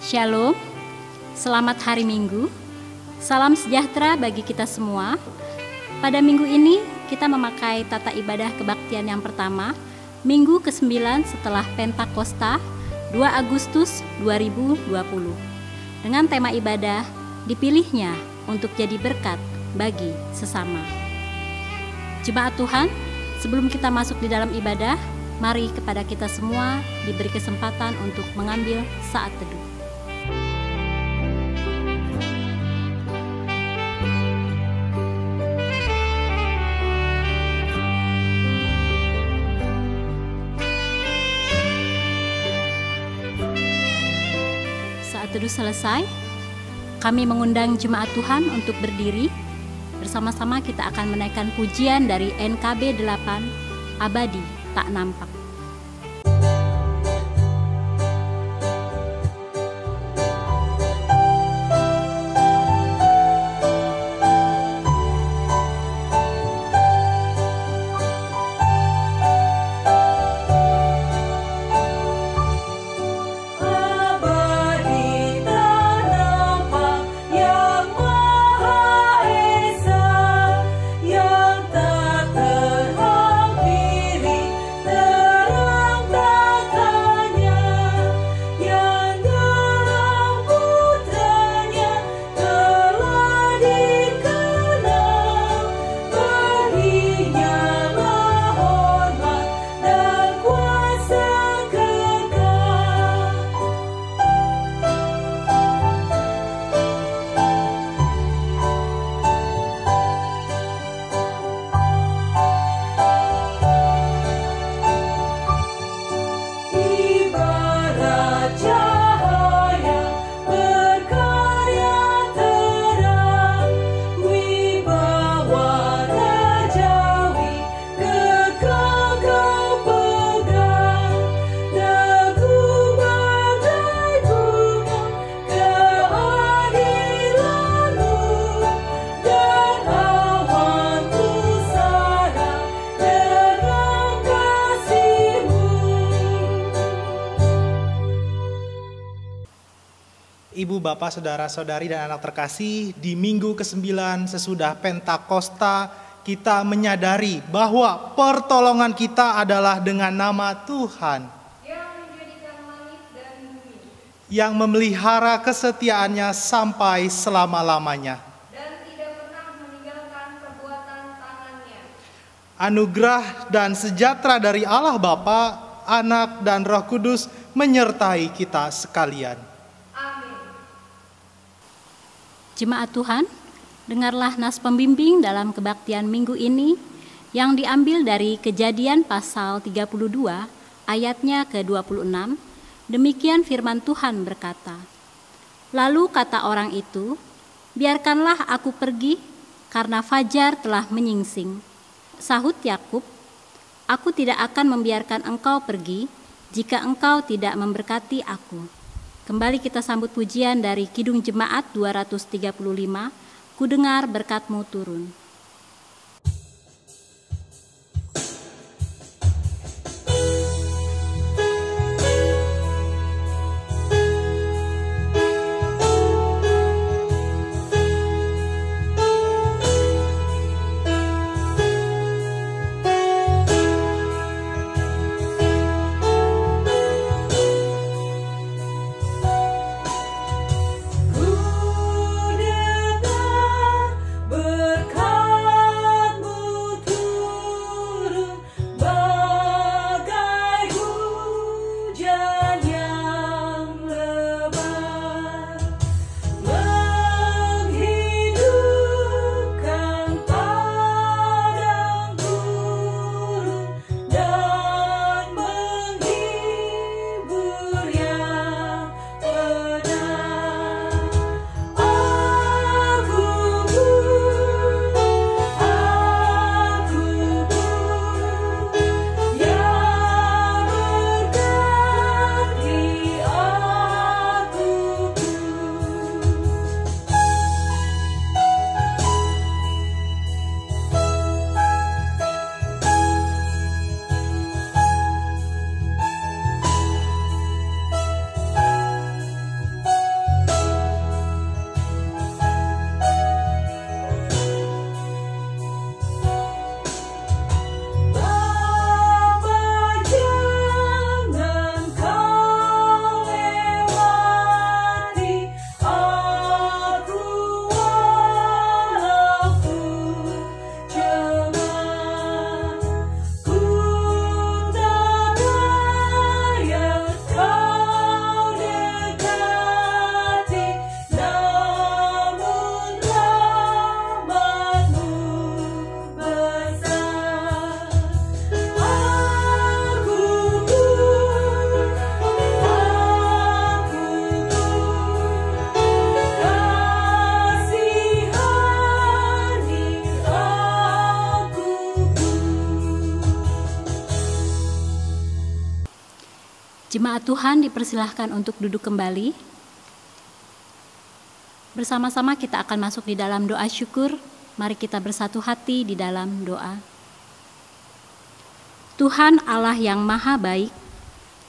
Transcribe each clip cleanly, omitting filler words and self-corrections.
Shalom, selamat hari Minggu, salam sejahtera bagi kita semua. Pada minggu ini kita memakai tata ibadah kebaktian yang pertama, minggu ke-9 setelah Pentakosta, 2 Agustus 2020. Dengan tema ibadah, dipilihnya untuk jadi berkat bagi sesama. Jemaat Tuhan, sebelum kita masuk di dalam ibadah, mari kepada kita semua diberi kesempatan untuk mengambil saat teduh. Saat teduh selesai, kami mengundang jemaat Tuhan untuk berdiri. Bersama-sama kita akan menaikkan pujian dari NKB 8, Abadi Tak Nampak. Ibu, Bapak, Saudara-saudari, dan anak terkasih, di minggu ke-9 sesudah Pentakosta, kita menyadari bahwa pertolongan kita adalah dengan nama Tuhan yang menjadikan langit dan bumi, yang memelihara kesetiaannya sampai selama-lamanya. dan tidak pernah meninggalkan perbuatan tangannya. Anugerah dan sejahtera dari Allah Bapa, Anak, dan Roh Kudus menyertai kita sekalian. Jemaat Tuhan, dengarlah nas pembimbing dalam kebaktian minggu ini yang diambil dari Kejadian pasal 32 ayatnya ke-26. Demikian firman Tuhan berkata, "Lalu kata orang itu, biarkanlah aku pergi karena fajar telah menyingsing." Sahut Yakub, "Aku tidak akan membiarkan engkau pergi jika engkau tidak memberkati aku." Kembali kita sambut pujian dari Kidung Jemaat 235, "Ku dengar berkat-Mu turun." Ku dengar berkat Jemaat Tuhan dipersilahkan untuk duduk kembali. Bersama-sama kita akan masuk di dalam doa syukur. Mari kita bersatu hati di dalam doa. Tuhan Allah yang maha baik,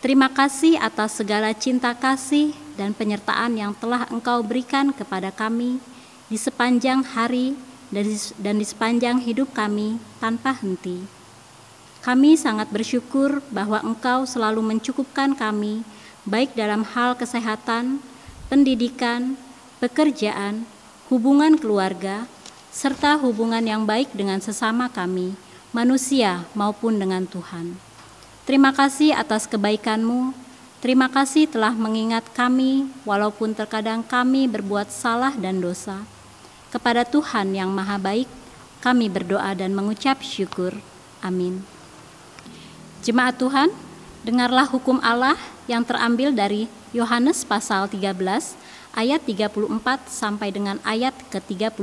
terima kasih atas segala cinta kasih dan penyertaan yang telah Engkau berikan kepada kami di sepanjang hari dan di sepanjang hidup kami tanpa henti. Kami sangat bersyukur bahwa Engkau selalu mencukupkan kami, baik dalam hal kesehatan, pendidikan, pekerjaan, hubungan keluarga, serta hubungan yang baik dengan sesama kami, manusia maupun dengan Tuhan. Terima kasih atas kebaikan-Mu, terima kasih telah mengingat kami, walaupun terkadang kami berbuat salah dan dosa. Kepada Tuhan yang maha baik, kami berdoa dan mengucap syukur. Amin. Jemaat Tuhan, dengarlah hukum Allah yang terambil dari Yohanes pasal 13 ayat 34 sampai dengan ayat ke-35.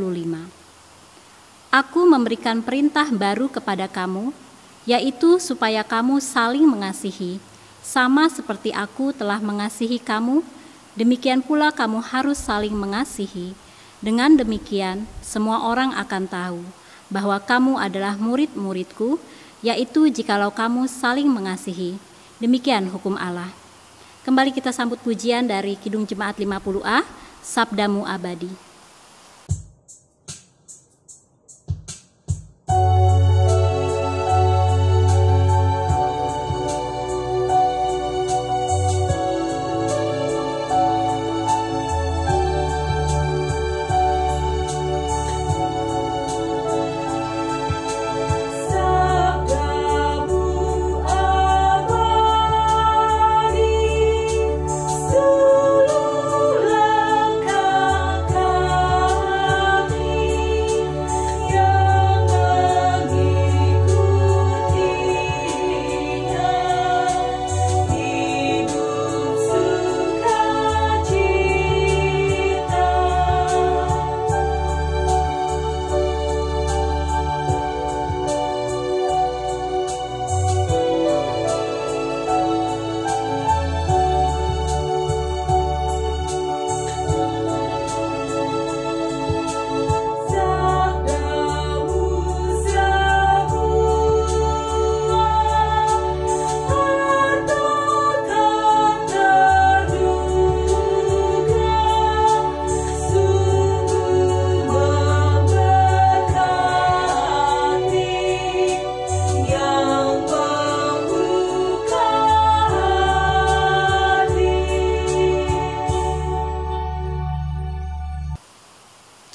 Aku memberikan perintah baru kepada kamu, yaitu supaya kamu saling mengasihi, sama seperti aku telah mengasihi kamu, demikian pula kamu harus saling mengasihi. Dengan demikian, semua orang akan tahu bahwa kamu adalah murid-muridku, yaitu jikalau kamu saling mengasihi. Demikian hukum Allah. Kembali kita sambut pujian dari Kidung Jemaat 50A, Sabdamu Abadi.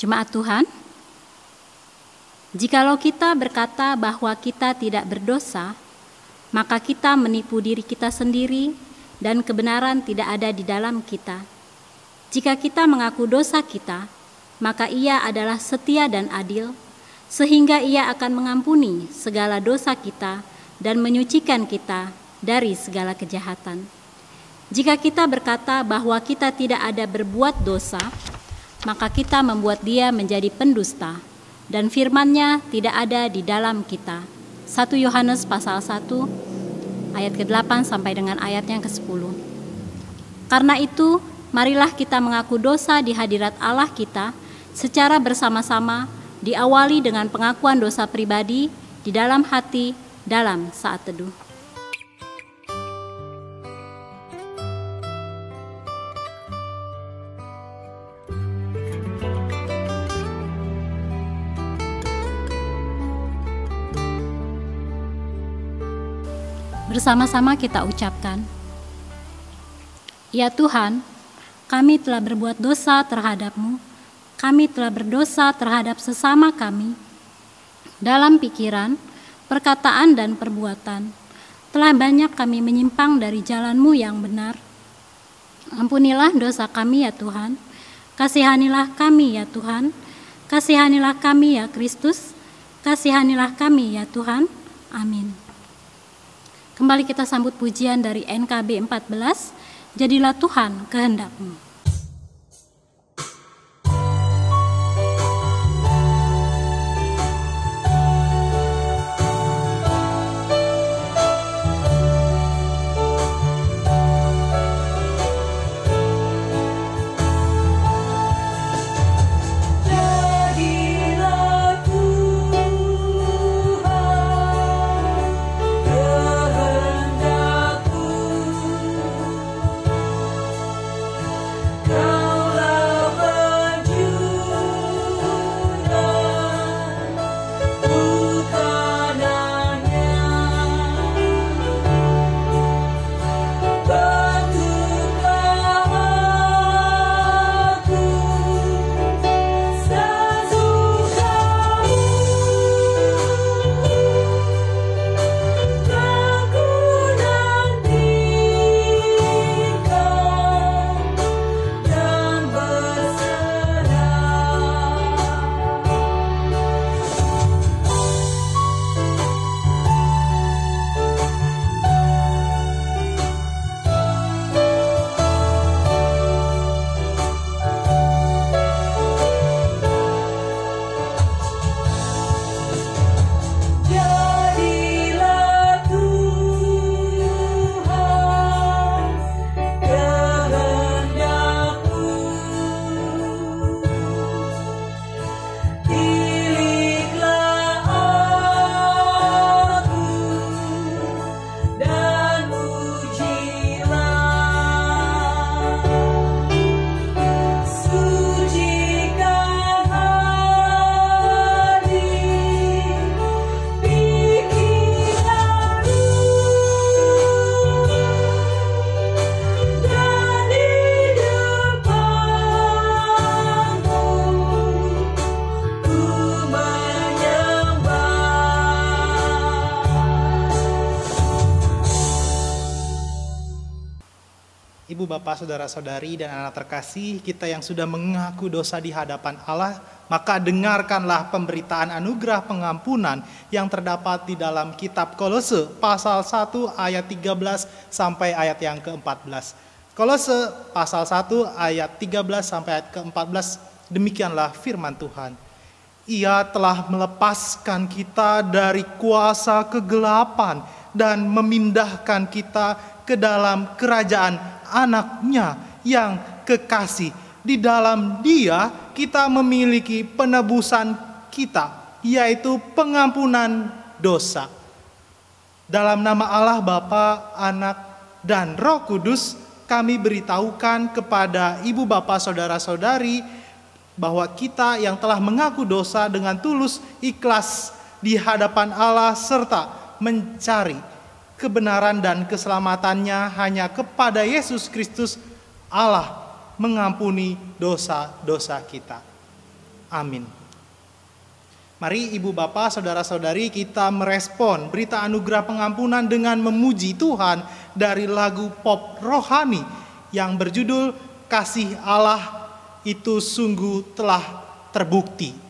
Jemaat Tuhan, jikalau kita berkata bahwa kita tidak berdosa, maka kita menipu diri kita sendiri dan kebenaran tidak ada di dalam kita. Jika kita mengaku dosa kita, maka Ia adalah setia dan adil, sehingga Ia akan mengampuni segala dosa kita dan menyucikan kita dari segala kejahatan. Jika kita berkata bahwa kita tidak ada berbuat dosa, maka kita membuat Dia menjadi pendusta, dan firman-Nya tidak ada di dalam kita. 1 Yohanes pasal 1 ayat ke-8 sampai dengan ayat yang ke-10. Karena itu, marilah kita mengaku dosa di hadirat Allah kita secara bersama-sama, diawali dengan pengakuan dosa pribadi di dalam hati dalam saat teduh. Bersama-sama kita ucapkan, ya Tuhan, kami telah berbuat dosa terhadap-Mu, kami telah berdosa terhadap sesama kami, dalam pikiran, perkataan, dan perbuatan. Telah banyak kami menyimpang dari jalan-Mu yang benar. Ampunilah dosa kami ya Tuhan, kasihanilah kami ya Tuhan, kasihanilah kami ya Kristus, kasihanilah kami ya Tuhan. Amin. Kembali kita sambut pujian dari NKB 14, Jadilah Tuhan kehendak-Mu. bapak, saudara-saudari, dan anak terkasih, kita yang sudah mengaku dosa di hadapan Allah, maka dengarkanlah pemberitaan anugerah pengampunan yang terdapat di dalam kitab Kolose pasal 1 ayat 13 sampai ayat yang ke-14. Kolose pasal 1 ayat 13 sampai ayat ke-14, demikianlah firman Tuhan. Ia telah melepaskan kita dari kuasa kegelapan dan memindahkan kita ke dalam kerajaan anaknya yang kekasih. Di dalam Dia kita memiliki penebusan kita, yaitu pengampunan dosa. Dalam nama Allah Bapa, Anak, dan Roh Kudus, kami beritahukan kepada ibu bapak saudara-saudari bahwa kita yang telah mengaku dosa dengan tulus ikhlas di hadapan Allah serta mencari kebenaran dan keselamatannya hanya kepada Yesus Kristus, Allah mengampuni dosa-dosa kita. Amin. Mari ibu bapak, saudara-saudari, kita merespon berita anugerah pengampunan dengan memuji Tuhan dari lagu pop rohani yang berjudul Kasih Allah itu sungguh telah terbukti.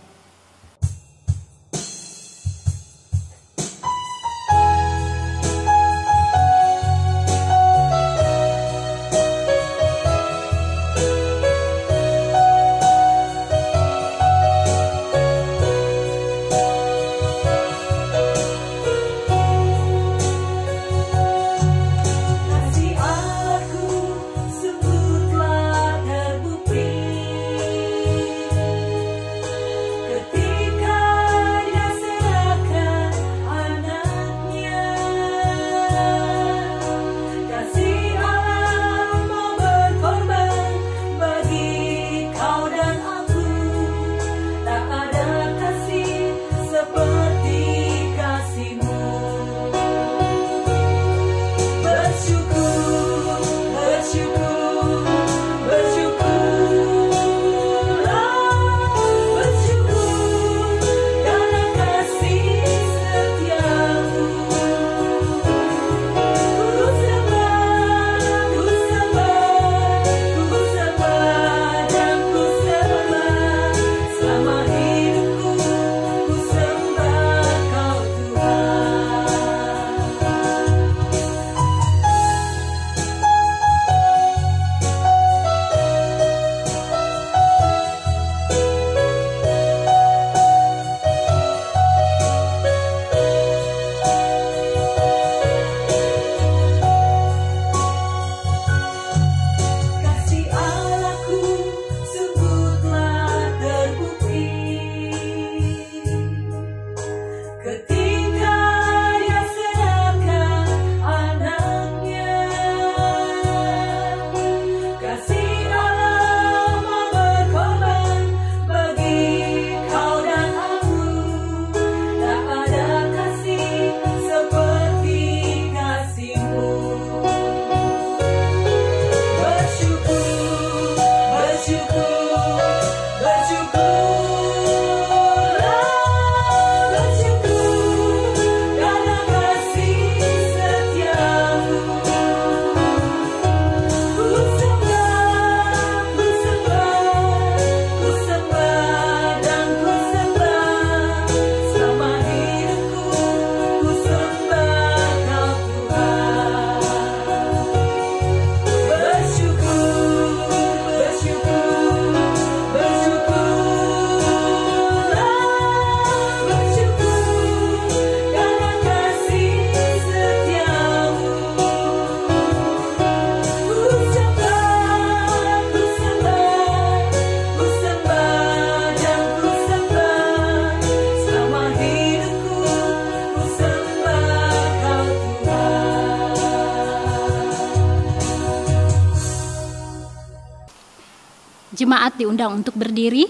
Jemaat diundang untuk berdiri.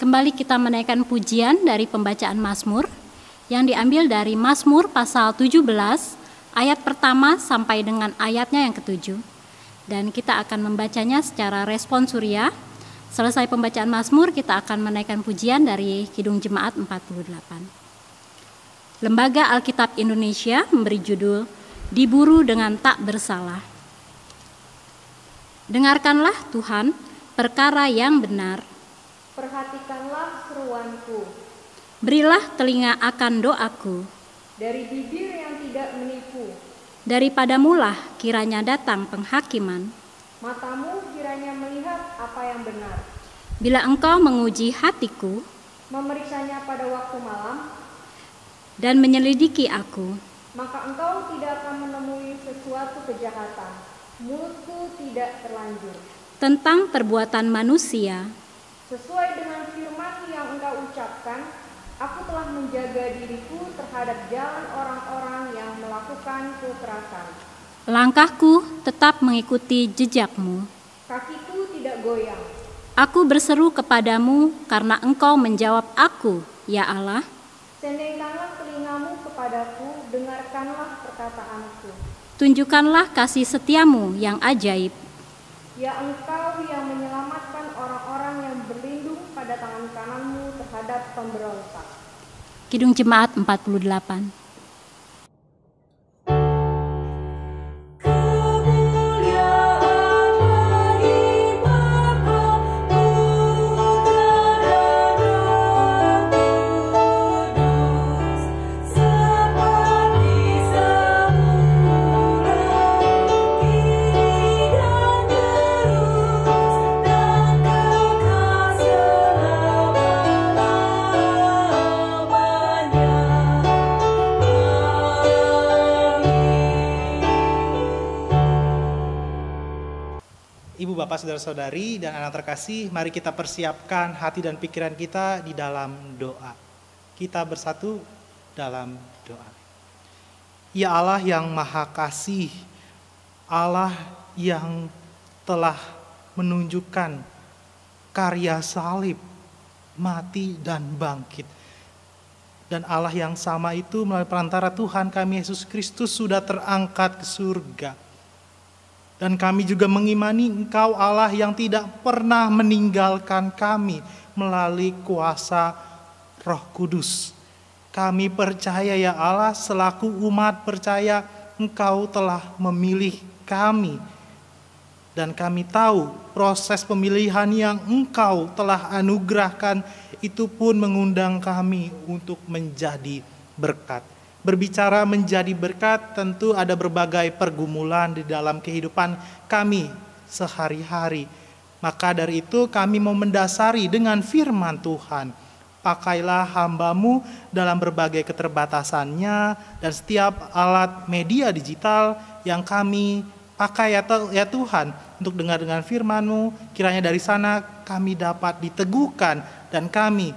Kembali kita menaikkan pujian dari pembacaan Mazmur yang diambil dari Mazmur pasal 17 ayat pertama sampai dengan ayatnya yang ke-7. Dan kita akan membacanya secara responsuria. Selesai pembacaan Mazmur, kita akan menaikkan pujian dari Kidung Jemaat 48. Lembaga Alkitab Indonesia memberi judul Diburu dengan Tak Bersalah. Dengarkanlah Tuhan perkara yang benar. Perhatikanlah seruanku. Berilah telinga akan doaku. Dari bibir yang tidak menipu. Daripadamulah kiranya datang penghakiman. Matamu kiranya melihat apa yang benar. Bila engkau menguji hatiku Memeriksanya pada waktu malam, dan menyelidiki aku, maka engkau tidak akan menemui sesuatu kejahatan. Mulutku tidak terlanjur. tentang perbuatan manusia, Sesuai dengan firman yang engkau ucapkan, aku telah menjaga diriku terhadap jalan orang-orang yang melakukan kekerasan. langkahku tetap mengikuti jejakmu. Kakiku tidak goyang. Aku berseru kepadamu karena engkau menjawab aku, ya Allah. Sendengkanlah telingamu kepadaku, dengarkanlah perkataanku. Tunjukkanlah kasih setiamu yang ajaib. Ya engkau yang menyelamatkan orang-orang yang berlindung pada tangan kananmu terhadap pemberontak. Kidung Jemaat 48. Ibu, Bapak, Saudara-saudari, dan anak terkasih, mari kita persiapkan hati dan pikiran kita di dalam doa. Kita bersatu dalam doa. Ya Allah yang Maha Kasih, Allah yang telah menunjukkan karya salib, mati dan bangkit. Dan Allah yang sama itu melalui perantara Tuhan kami Yesus Kristus sudah terangkat ke surga. Dan kami juga mengimani Engkau Allah yang tidak pernah meninggalkan kami melalui kuasa Roh Kudus. Kami percaya ya Allah, selaku umat percaya Engkau telah memilih kami. Dan kami tahu proses pemilihan yang Engkau telah anugerahkan itu pun mengundang kami untuk menjadi berkat. Berbicara menjadi berkat, tentu ada berbagai pergumulan di dalam kehidupan kami sehari-hari. Maka dari itu kami mau mendasari dengan firman Tuhan. Pakailah hamba-Mu dalam berbagai keterbatasannya dan setiap alat media digital yang kami pakai ya Tuhan untuk dengar dengan firman-Mu. Kiranya dari sana kami dapat diteguhkan dan kami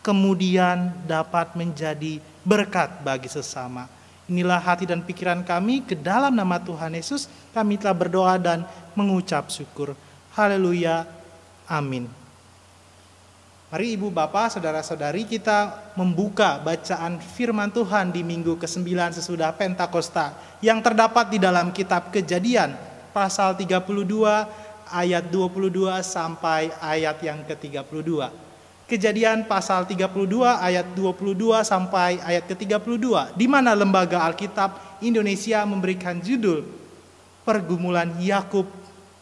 kemudian dapat menjadi berkat bagi sesama. Inilah hati dan pikiran kami, ke dalam nama Tuhan Yesus kami telah berdoa dan mengucap syukur. Haleluya. Amin. Mari Ibu, Bapak, Saudara-saudari, kita membuka bacaan firman Tuhan di minggu ke-9 sesudah Pentakosta yang terdapat di dalam kitab Kejadian pasal 32 ayat 22 sampai ayat yang ke-32. Kejadian pasal 32 ayat 22 sampai ayat ke-32, di mana Lembaga Alkitab Indonesia memberikan judul Pergumulan Yakub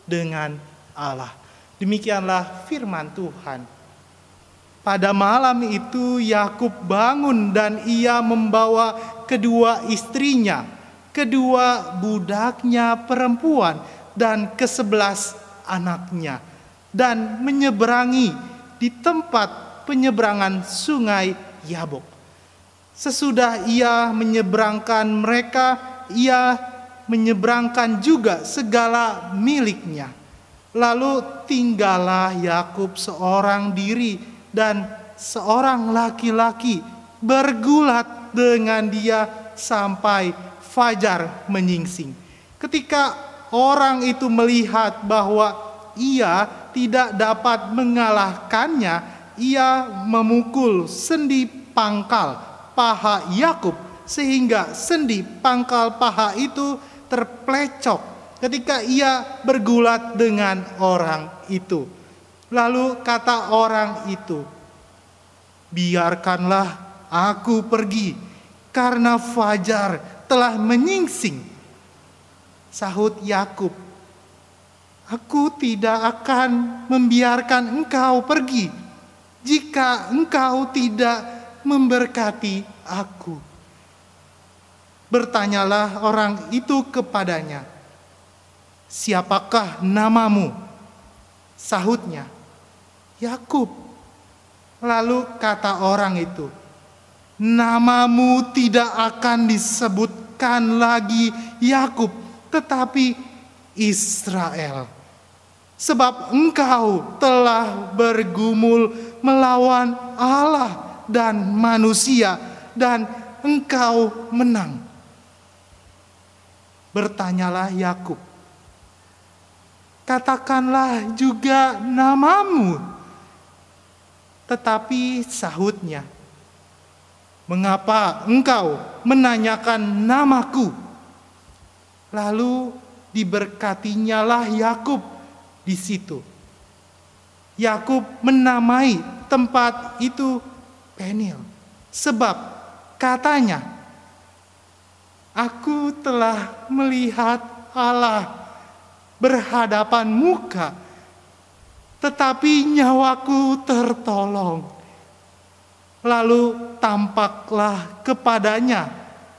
dengan Allah. Demikianlah firman Tuhan. Pada malam itu Yakub bangun dan ia membawa kedua istrinya, kedua budaknya perempuan dan ke-11 anaknya, dan menyeberangi di tempat penyeberangan sungai Yabok. Sesudah ia menyeberangkan mereka, ia menyeberangkan juga segala miliknya. Lalu tinggallah Yakub seorang diri dan seorang laki-laki bergulat dengan dia sampai fajar menyingsing. Ketika orang itu melihat bahwa ia tidak dapat mengalahkannya, ia memukul sendi pangkal paha Yakub sehingga sendi pangkal paha itu terplecok ketika ia bergulat dengan orang itu. Lalu kata orang itu, "Biarkanlah aku pergi karena fajar telah menyingsing." Sahut Yakub, Aku tidak akan membiarkan engkau pergi jika engkau tidak memberkati aku. Bertanyalah orang itu kepadanya, siapakah namamu? Sahutnya, Yakub. Lalu kata orang itu, namamu tidak akan disebutkan lagi Yakub, tetapi Israel. Sebab engkau telah bergumul melawan Allah dan manusia, dan engkau menang. Bertanyalah Yakub, katakanlah juga namamu. Tetapi sahutnya, mengapa engkau menanyakan namaku? Lalu diberkatinyalah Yakub di situ. Yakub menamai tempat itu Penil, sebab katanya, aku telah melihat Allah berhadapan muka, tetapi nyawaku tertolong. Lalu tampaklah kepadanya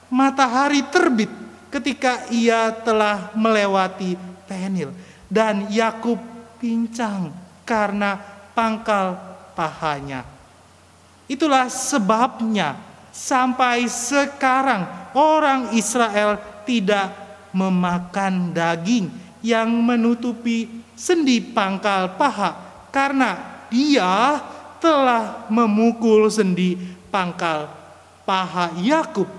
matahari terbit ketika ia telah melewati Penil, dan Yakub pincang karena pangkal pahanya. Itulah sebabnya sampai sekarang orang Israel tidak memakan daging yang menutupi sendi pangkal paha, karena dia telah memukul sendi pangkal paha Yakub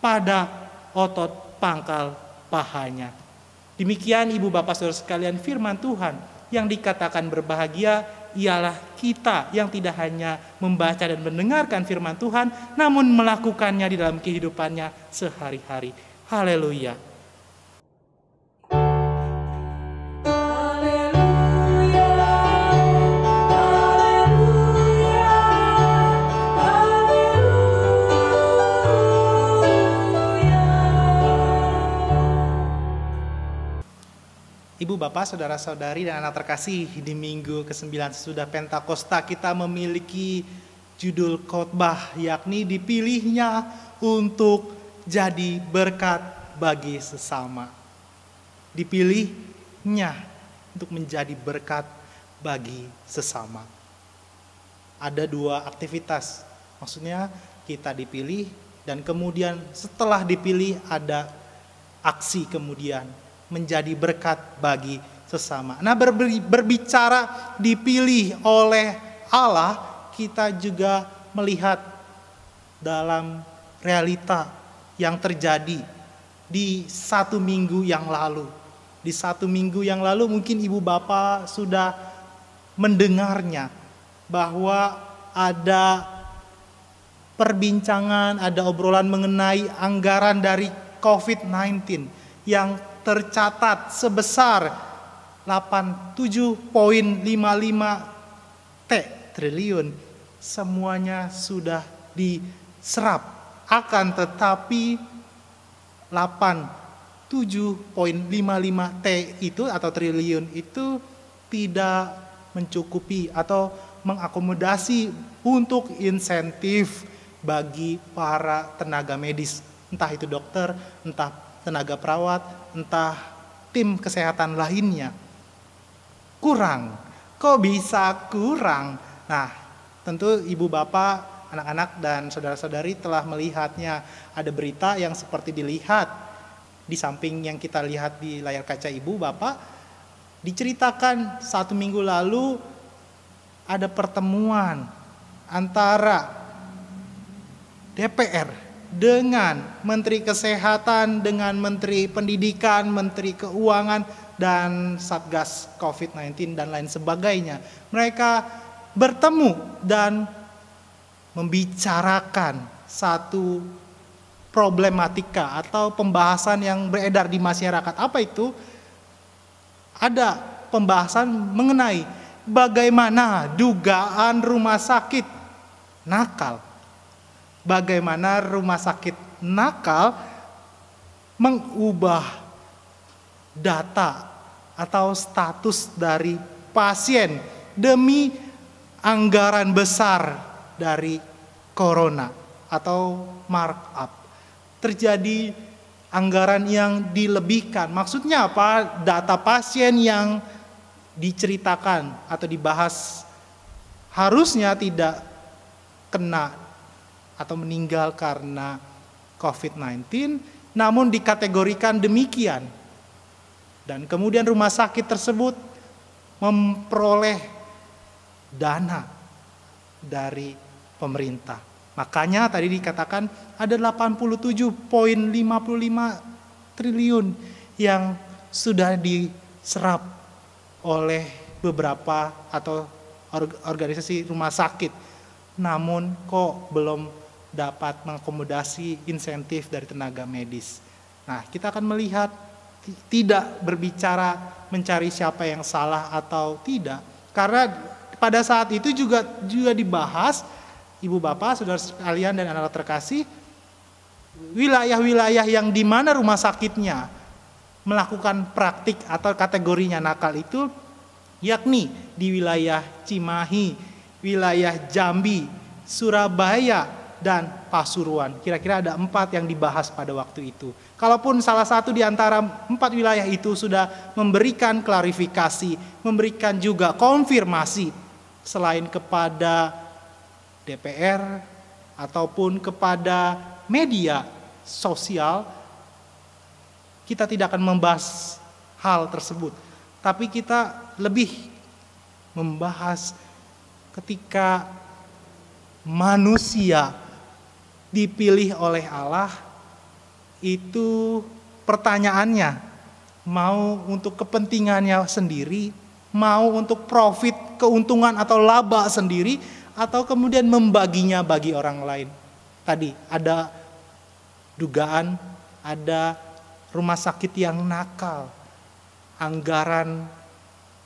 pada otot pangkal pahanya. Demikian ibu bapak saudara sekalian firman Tuhan. Yang dikatakan berbahagia ialah kita yang tidak hanya membaca dan mendengarkan firman Tuhan, namun melakukannya di dalam kehidupannya sehari-hari. Haleluya. Ibu, Bapak, Saudara-saudari, dan anak terkasih, di minggu ke-9 sesudah Pentakosta kita memiliki judul khotbah, yakni dipilihnya untuk jadi berkat bagi sesama. Dipilihnya untuk menjadi berkat bagi sesama. Ada dua aktivitas, maksudnya kita dipilih dan kemudian setelah dipilih ada aksi kemudian menjadi berkat bagi sesama. Nah, berbicara dipilih oleh Allah, kita juga melihat dalam realita yang terjadi di 1 minggu yang lalu. Di 1 minggu yang lalu mungkin ibu bapak sudah mendengarnya bahwa ada perbincangan, ada obrolan mengenai anggaran dari COVID-19 yang tercatat sebesar 87,55 triliun. Semuanya sudah diserap. Akan tetapi 87,55 itu atau triliun itu tidak mencukupi atau mengakomodasi untuk insentif bagi para tenaga medis. Entah itu dokter, entah tenaga perawat, entah tim kesehatan lainnya. Kurang. Kok bisa kurang? Nah, tentu ibu bapak, anak-anak dan saudara-saudari telah melihatnya. Ada berita yang seperti dilihat di samping yang kita lihat di layar kaca ibu bapak. Diceritakan 1 minggu lalu ada pertemuan antara DPR dengan Menteri Kesehatan, dengan Menteri Pendidikan, Menteri Keuangan, dan Satgas COVID-19 dan lain sebagainya. Mereka bertemu dan membicarakan satu problematika atau pembahasan yang beredar di masyarakat. Apa itu? Ada pembahasan mengenai bagaimana dugaan rumah sakit nakal. Bagaimana rumah sakit nakal mengubah data atau status dari pasien demi anggaran besar dari corona atau markup. Terjadi anggaran yang dilebihkan. Maksudnya apa? Data pasien yang diceritakan atau dibahas harusnya tidak kena atau meninggal karena COVID-19, namun dikategorikan demikian. Dan kemudian rumah sakit tersebut memperoleh dana dari pemerintah. Makanya tadi dikatakan ada 87,55 triliun yang sudah diserap oleh beberapa atau organisasi rumah sakit. Namun kok belum dapat mengakomodasi insentif dari tenaga medis. Nah, kita akan melihat tidak berbicara mencari siapa yang salah atau tidak. Karena pada saat itu juga dibahas, Ibu Bapak, Saudara sekalian dan anak-anak terkasih, wilayah-wilayah yang di mana rumah sakitnya melakukan praktik atau kategorinya nakal itu, yakni di wilayah Cimahi, wilayah Jambi, Surabaya, dan Pasuruan. Kira-kira ada 4 yang dibahas pada waktu itu. Kalaupun salah satu di antara 4 wilayah itu sudah memberikan klarifikasi, memberikan juga konfirmasi, selain kepada DPR ataupun kepada media sosial, kita tidak akan membahas hal tersebut. Tapi kita lebih membahas ketika manusia dipilih oleh Allah, itu pertanyaannya mau untuk kepentingannya sendiri, mau untuk profit, keuntungan atau laba sendiri, atau kemudian membaginya bagi orang lain. Tadi ada dugaan, ada rumah sakit yang nakal, anggaran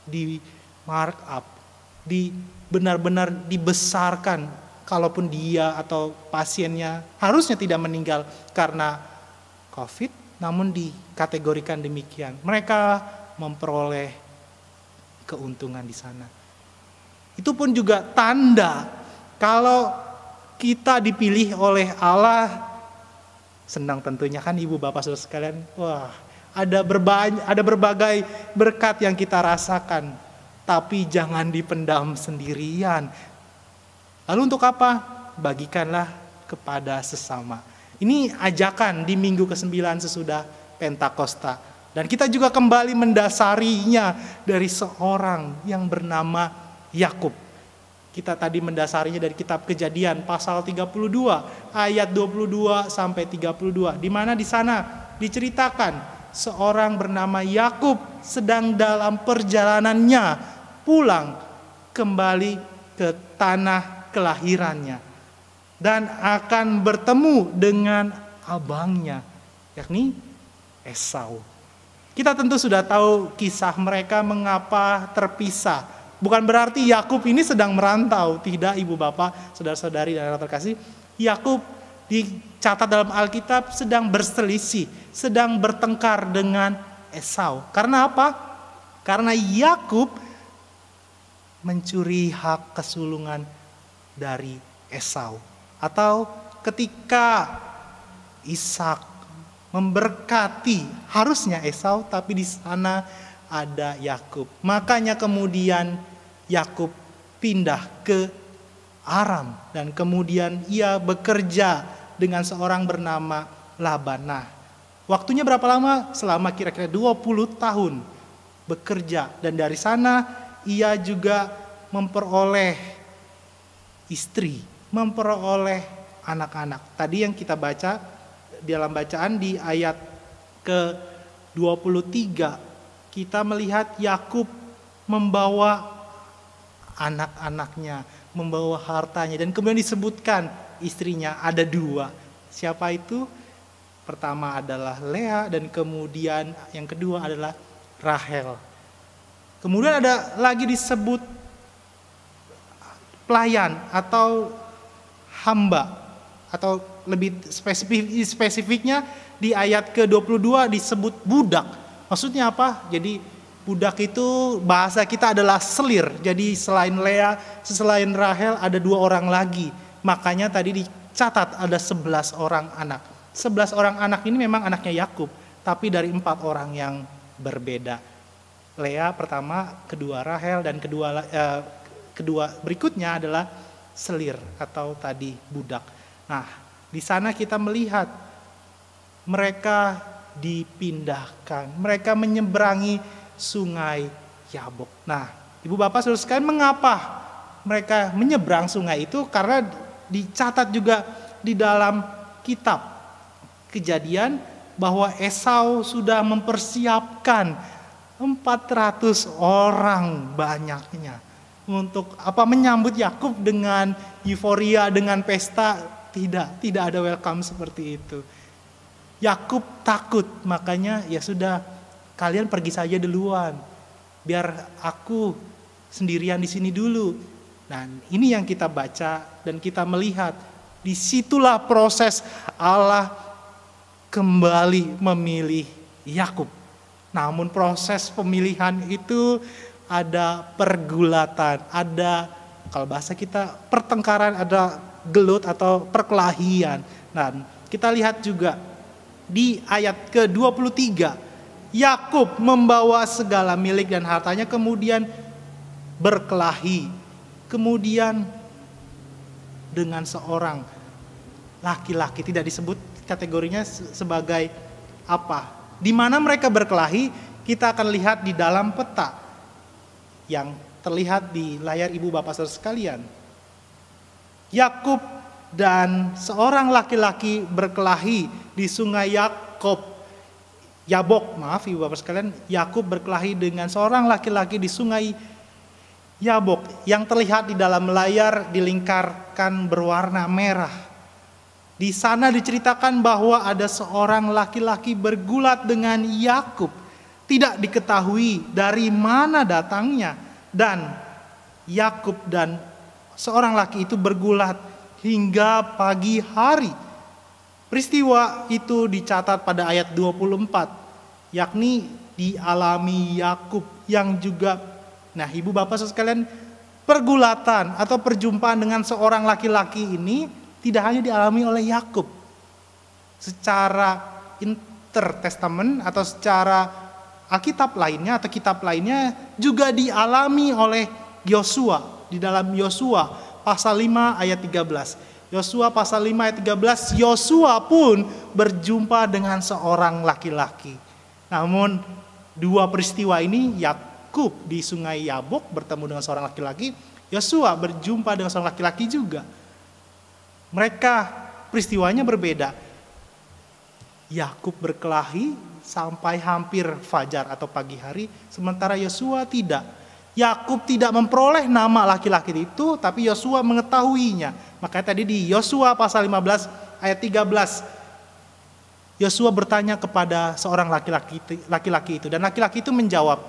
di markup, benar-benar dibesarkan. Kalaupun dia atau pasiennya harusnya tidak meninggal karena COVID, namun dikategorikan demikian. Mereka memperoleh keuntungan di sana. Itu pun juga tanda kalau kita dipilih oleh Allah. Senang tentunya kan Ibu Bapak Saudara sekalian. Wah, ada berbagai berkat yang kita rasakan, tapi jangan dipendam sendirian. Lalu untuk apa? Bagikanlah kepada sesama. Ini ajakan di minggu ke-9 sesudah Pentakosta. Dan kita juga kembali mendasarinya dari seorang yang bernama Yakub. Kita tadi mendasarinya dari kitab Kejadian pasal 32 ayat 22 sampai 32, di mana di sana diceritakan seorang bernama Yakub sedang dalam perjalanannya pulang kembali ke tanah kelahirannya dan akan bertemu dengan abangnya, yakni Esau. Kita tentu sudah tahu kisah mereka mengapa terpisah. Bukan berarti Yakub ini sedang merantau, tidak Ibu Bapak, saudara-saudari dan anak terkasih. Yakub dicatat dalam Alkitab sedang berselisih, sedang bertengkar dengan Esau. Karena apa? Karena Yakub mencuri hak kesulungan dari Esau. Atau ketika Ishak memberkati harusnya Esau, tapi di sana ada Yakub. Makanya kemudian Yakub pindah ke Aram dan kemudian ia bekerja dengan seorang bernama Laban. Nah, waktunya berapa lama? Selama kira-kira 20 tahun bekerja, dan dari sana ia juga memperoleh istri, memperoleh anak-anak. Tadi yang kita baca dalam bacaan di ayat ke-23, kita melihat Yakub membawa anak-anaknya, membawa hartanya, dan kemudian disebutkan istrinya ada 2. Siapa itu? Pertama adalah Lea, dan kemudian yang kedua adalah Rahel. Kemudian ada lagi disebut pelayan atau hamba, atau lebih spesifiknya di ayat ke-22 disebut budak. Maksudnya apa? Jadi Budak itu bahasa kita adalah selir. Jadi selain Lea, selain Rahel ada 2 orang lagi. Makanya tadi dicatat ada 11 orang anak. 11 orang anak ini memang anaknya Yakub, tapi dari 4 orang yang berbeda. Lea pertama, kedua Rahel, dan kedua berikutnya adalah selir atau tadi budak. Nah, di sana kita melihat mereka dipindahkan, mereka menyeberangi sungai Yabok. Nah, Ibu Bapak Saudara sekalian, mengapa mereka menyeberang sungai itu? Karena dicatat juga di dalam kitab Kejadian bahwa Esau sudah mempersiapkan 400 orang banyaknya untuk menyambut Yakub dengan euforia, dengan pesta. Tidak ada welcome seperti itu. Yakub takut, makanya ya sudah, kalian pergi saja duluan, biar aku sendirian di sini dulu. Nah, ini yang kita baca dan kita melihat, disitulah proses Allah kembali memilih Yakub. Namun proses pemilihan itu ada pergulatan, ada, kalau bahasa kita, pertengkaran, ada gelut atau perkelahian. Dan kita lihat juga di ayat ke-23, Yakub membawa segala milik dan hartanya kemudian berkelahi. Kemudian dengan seorang laki-laki, tidak disebut kategorinya sebagai apa. Di mana mereka berkelahi, kita akan lihat di dalam peta yang terlihat di layar Ibu Bapak Saudara sekalian. Yakub dan seorang laki-laki berkelahi di sungai Yabok, maaf Ibu Bapak sekalian, Yakub berkelahi dengan seorang laki-laki di sungai Yabok, yang terlihat di dalam layar dilingkarkan berwarna merah. Di sana diceritakan bahwa ada seorang laki-laki bergulat dengan Yakub, tidak diketahui dari mana datangnya, dan Yakub dan seorang laki itu bergulat hingga pagi hari. Peristiwa itu dicatat pada ayat 24, yakni dialami Yakub yang juga, nah Ibu Bapak Saudara sekalian, pergulatan atau perjumpaan dengan seorang laki-laki ini tidak hanya dialami oleh Yakub. Secara intertestament atau secara Alkitab lainnya atau kitab lainnya juga dialami oleh Yosua. Di dalam Yosua pasal 5 ayat 13. Yosua pasal 5 ayat 13, Yosua pun berjumpa dengan seorang laki-laki. Namun 2 peristiwa ini, Yakub di sungai Yabok bertemu dengan seorang laki-laki, Yosua berjumpa dengan seorang laki-laki juga. Mereka peristiwanya berbeda. Yakub berkelahi sampai hampir fajar atau pagi hari, sementara Yosua tidak. Yakub tidak memperoleh nama laki-laki itu, tapi Yosua mengetahuinya. Makanya tadi di Yosua pasal 15 ayat 13, Yosua bertanya kepada seorang laki-laki itu, dan laki-laki itu menjawab,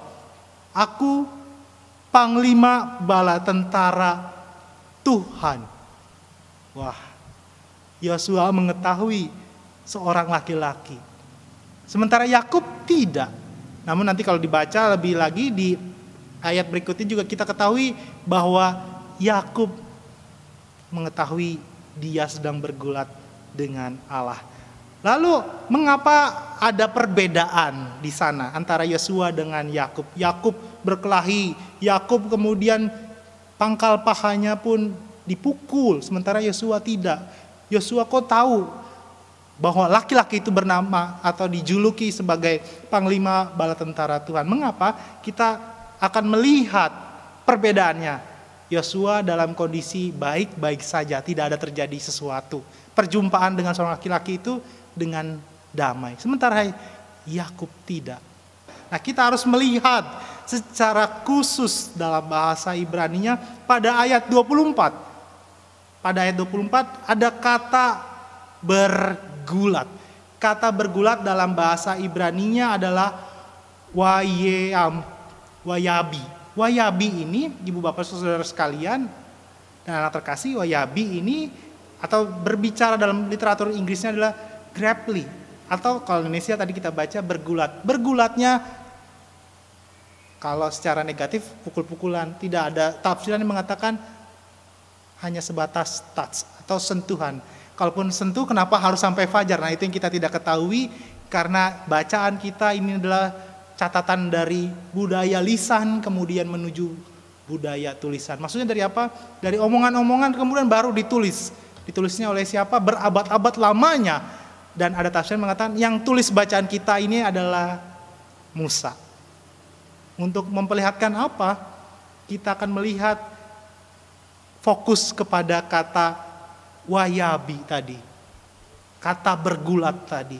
"Aku panglima bala tentara Tuhan." Wah, Yosua mengetahui seorang laki-laki. Sementara Yakub tidak. Namun nanti kalau dibaca lebih lagi di ayat berikutnya juga kita ketahui bahwa Yakub mengetahui dia sedang bergulat dengan Allah. Lalu mengapa ada perbedaan di sana antara Yosua dengan Yakub? Yakub berkelahi, Yakub kemudian pangkal pahanya pun dipukul, sementara Yosua tidak. Yosua kok tahu bahwa laki-laki itu bernama atau dijuluki sebagai panglima bala tentara Tuhan? Mengapa? Kita akan melihat perbedaannya. Yosua dalam kondisi baik-baik saja, tidak ada terjadi sesuatu. Perjumpaan dengan seorang laki-laki itu dengan damai. Sementara Yakub tidak. Nah, kita harus melihat secara khusus dalam bahasa Ibraninya pada ayat 24. Pada ayat 24 ada kata bergulat. Kata bergulat dalam bahasa Ibraninya adalah wayabi. Wayabi ini, Ibu Bapak Saudara sekalian dan anak terkasih, wayabi ini atau berbicara dalam literatur Inggrisnya adalah grapple, atau kalau Indonesia tadi kita baca bergulat. Bergulatnya Kalau secara negatif pukul-pukulan, tidak ada tafsiran yang mengatakan hanya sebatas touch atau sentuhan. Kalaupun sentuh, kenapa harus sampai fajar? Nah, itu yang kita tidak ketahui karena bacaan kita ini adalah catatan dari budaya lisan kemudian menuju budaya tulisan. Maksudnya dari apa? Dari omongan-omongan kemudian baru ditulis. Ditulisnya oleh siapa? Berabad-abad lamanya. Dan ada tafsir yang mengatakan yang tulis bacaan kita ini adalah Musa. Untuk memperlihatkan apa? Kita akan melihat fokus kepada kata wayabi tadi. Kata bergulat tadi.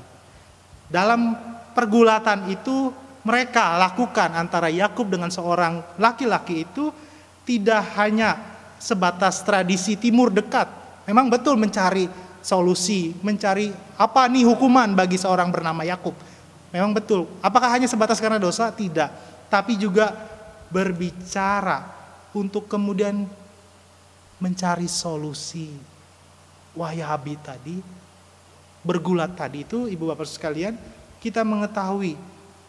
Dalam pergulatan itu mereka lakukan antara Yakub dengan seorang laki-laki itu tidak hanya sebatas tradisi timur dekat. Memang betul mencari solusi, mencari apa nih hukuman bagi seorang bernama Yakub. Memang betul. Apakah hanya sebatas karena dosa? Tidak. Tapi juga berbicara untuk kemudian mencari solusi. Wayabi tadi, bergulat tadi itu, ibu bapak sekalian, kita mengetahui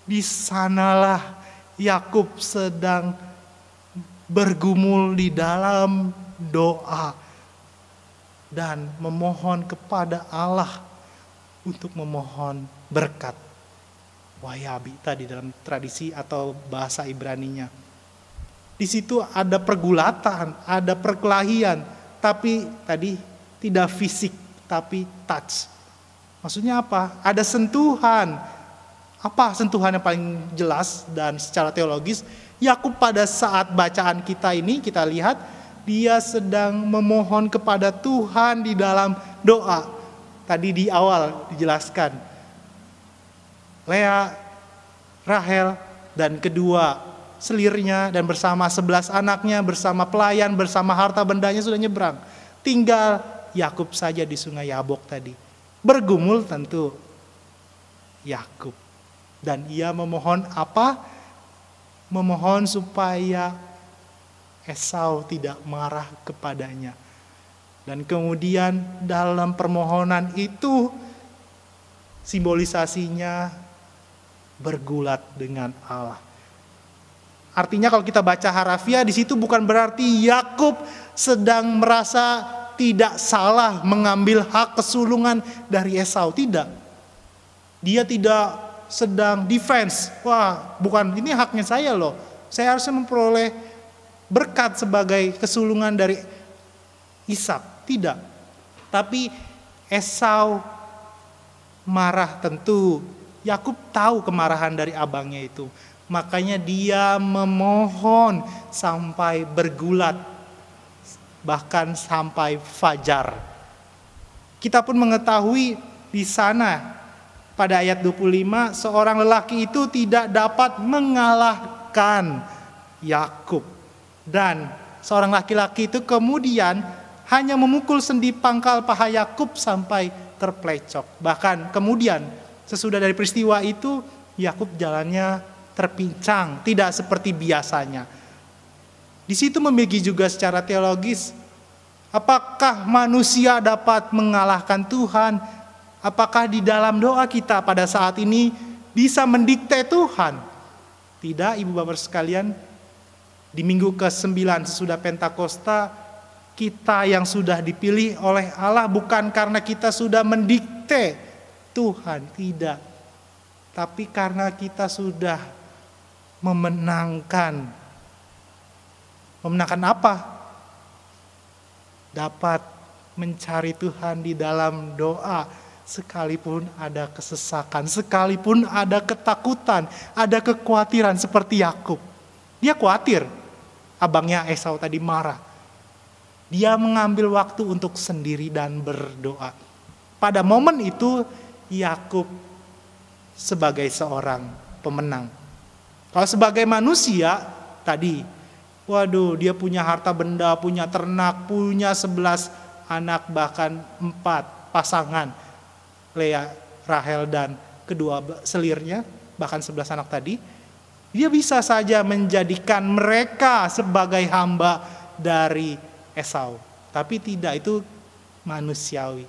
di sanalah Yakub sedang bergumul di dalam doa dan memohon kepada Allah untuk memohon berkat. Wayabi tadi dalam tradisi atau bahasa Ibraninya. Di situ ada pergulatan, ada perkelahian, tapi tadi tidak fisik, tapi touch. Maksudnya apa? Ada sentuhan. Apa sentuhan yang paling jelas dan secara teologis? Yakub pada saat bacaan kita ini, kita lihat dia sedang memohon kepada Tuhan di dalam doa. Tadi di awal dijelaskan. Lea, Rahel, dan kedua selirnya, dan bersama 11 anaknya, bersama pelayan, bersama harta bendanya sudah nyebrang. Tinggal Yakub saja di sungai Yabok tadi. Bergumul tentu Yakub. Dan ia memohon apa? Memohon supaya Esau tidak marah kepadanya. Dan kemudian dalam permohonan itu simbolisasinya bergulat dengan Allah. Artinya kalau kita baca harafiah di situ bukan berarti Yakub sedang merasa tidak salah mengambil hak kesulungan dari Esau, tidak. Dia tidak sedang defense. Wah, bukan, ini haknya saya loh. Saya harusnya memperoleh berkat sebagai kesulungan dari Ishak, tidak. Tapi Esau marah tentu. Yakub tahu kemarahan dari abangnya itu. Makanya dia memohon sampai bergulat. Bahkan sampai fajar. Kita pun mengetahui di sana pada ayat 25 seorang lelaki itu tidak dapat mengalahkan Yakub. Dan seorang laki-laki itu kemudian hanya memukul sendi pangkal paha Yakub sampai terplecok. Bahkan kemudian sesudah dari peristiwa itu, Yakub jalannya terpincang, tidak seperti biasanya. Di situ memiliki juga secara teologis, apakah manusia dapat mengalahkan Tuhan? Apakah di dalam doa kita pada saat ini bisa mendikte Tuhan? Tidak, ibu bapak sekalian. Di minggu ke-9 sesudah Pentakosta, kita yang sudah dipilih oleh Allah bukan karena kita sudah mendikte Tuhan, tidak. Tapi karena kita sudah memenangkan. Memenangkan apa? Dapat mencari Tuhan di dalam doa. Sekalipun ada kesesakan, sekalipun ada ketakutan, ada kekhawatiran seperti Yakub. Dia khawatir. Abangnya Esau tadi marah. Dia mengambil waktu untuk sendiri dan berdoa. Pada momen itu, Yakub sebagai seorang pemenang. Kalau sebagai manusia tadi, waduh, dia punya harta benda, punya ternak, punya 11 anak, bahkan 4 pasangan, Lea, Rahel, dan kedua selirnya, bahkan 11 anak tadi. Dia bisa saja menjadikan mereka sebagai hamba dari Esau. Tapi tidak, itu manusiawi.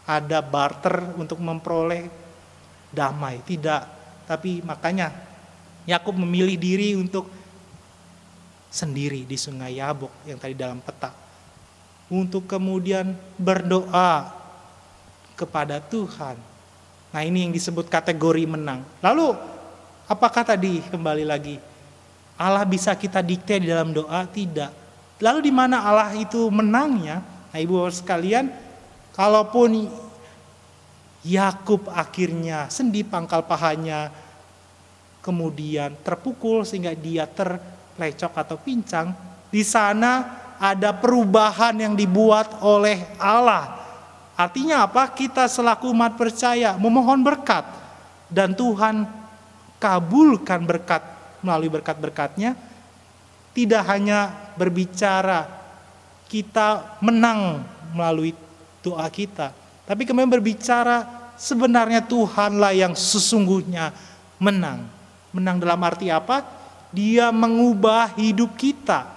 Ada barter untuk memperoleh damai, tidak. Tapi makanya Yakub memilih diri untuk sendiri di sungai Yabok yang tadi dalam peta, untuk kemudian berdoa kepada Tuhan. Nah, ini yang disebut kategori menang. Lalu apakah tadi kembali lagi Allah bisa kita dikte di dalam doa? Tidak. Lalu di mana Allah itu menangnya? Nah, ibu bapak sekalian, kalaupun Yakub akhirnya sendi pangkal pahanya, kemudian terpukul sehingga dia terplecok atau pincang, di sana ada perubahan yang dibuat oleh Allah. Artinya apa? Kita selaku umat percaya memohon berkat, dan Tuhan kabulkan berkat melalui berkat-berkatnya. Tidak hanya berbicara kita menang melalui doa kita, tapi kemudian berbicara sebenarnya Tuhanlah yang sesungguhnya menang. Menang dalam arti apa? Dia mengubah hidup kita,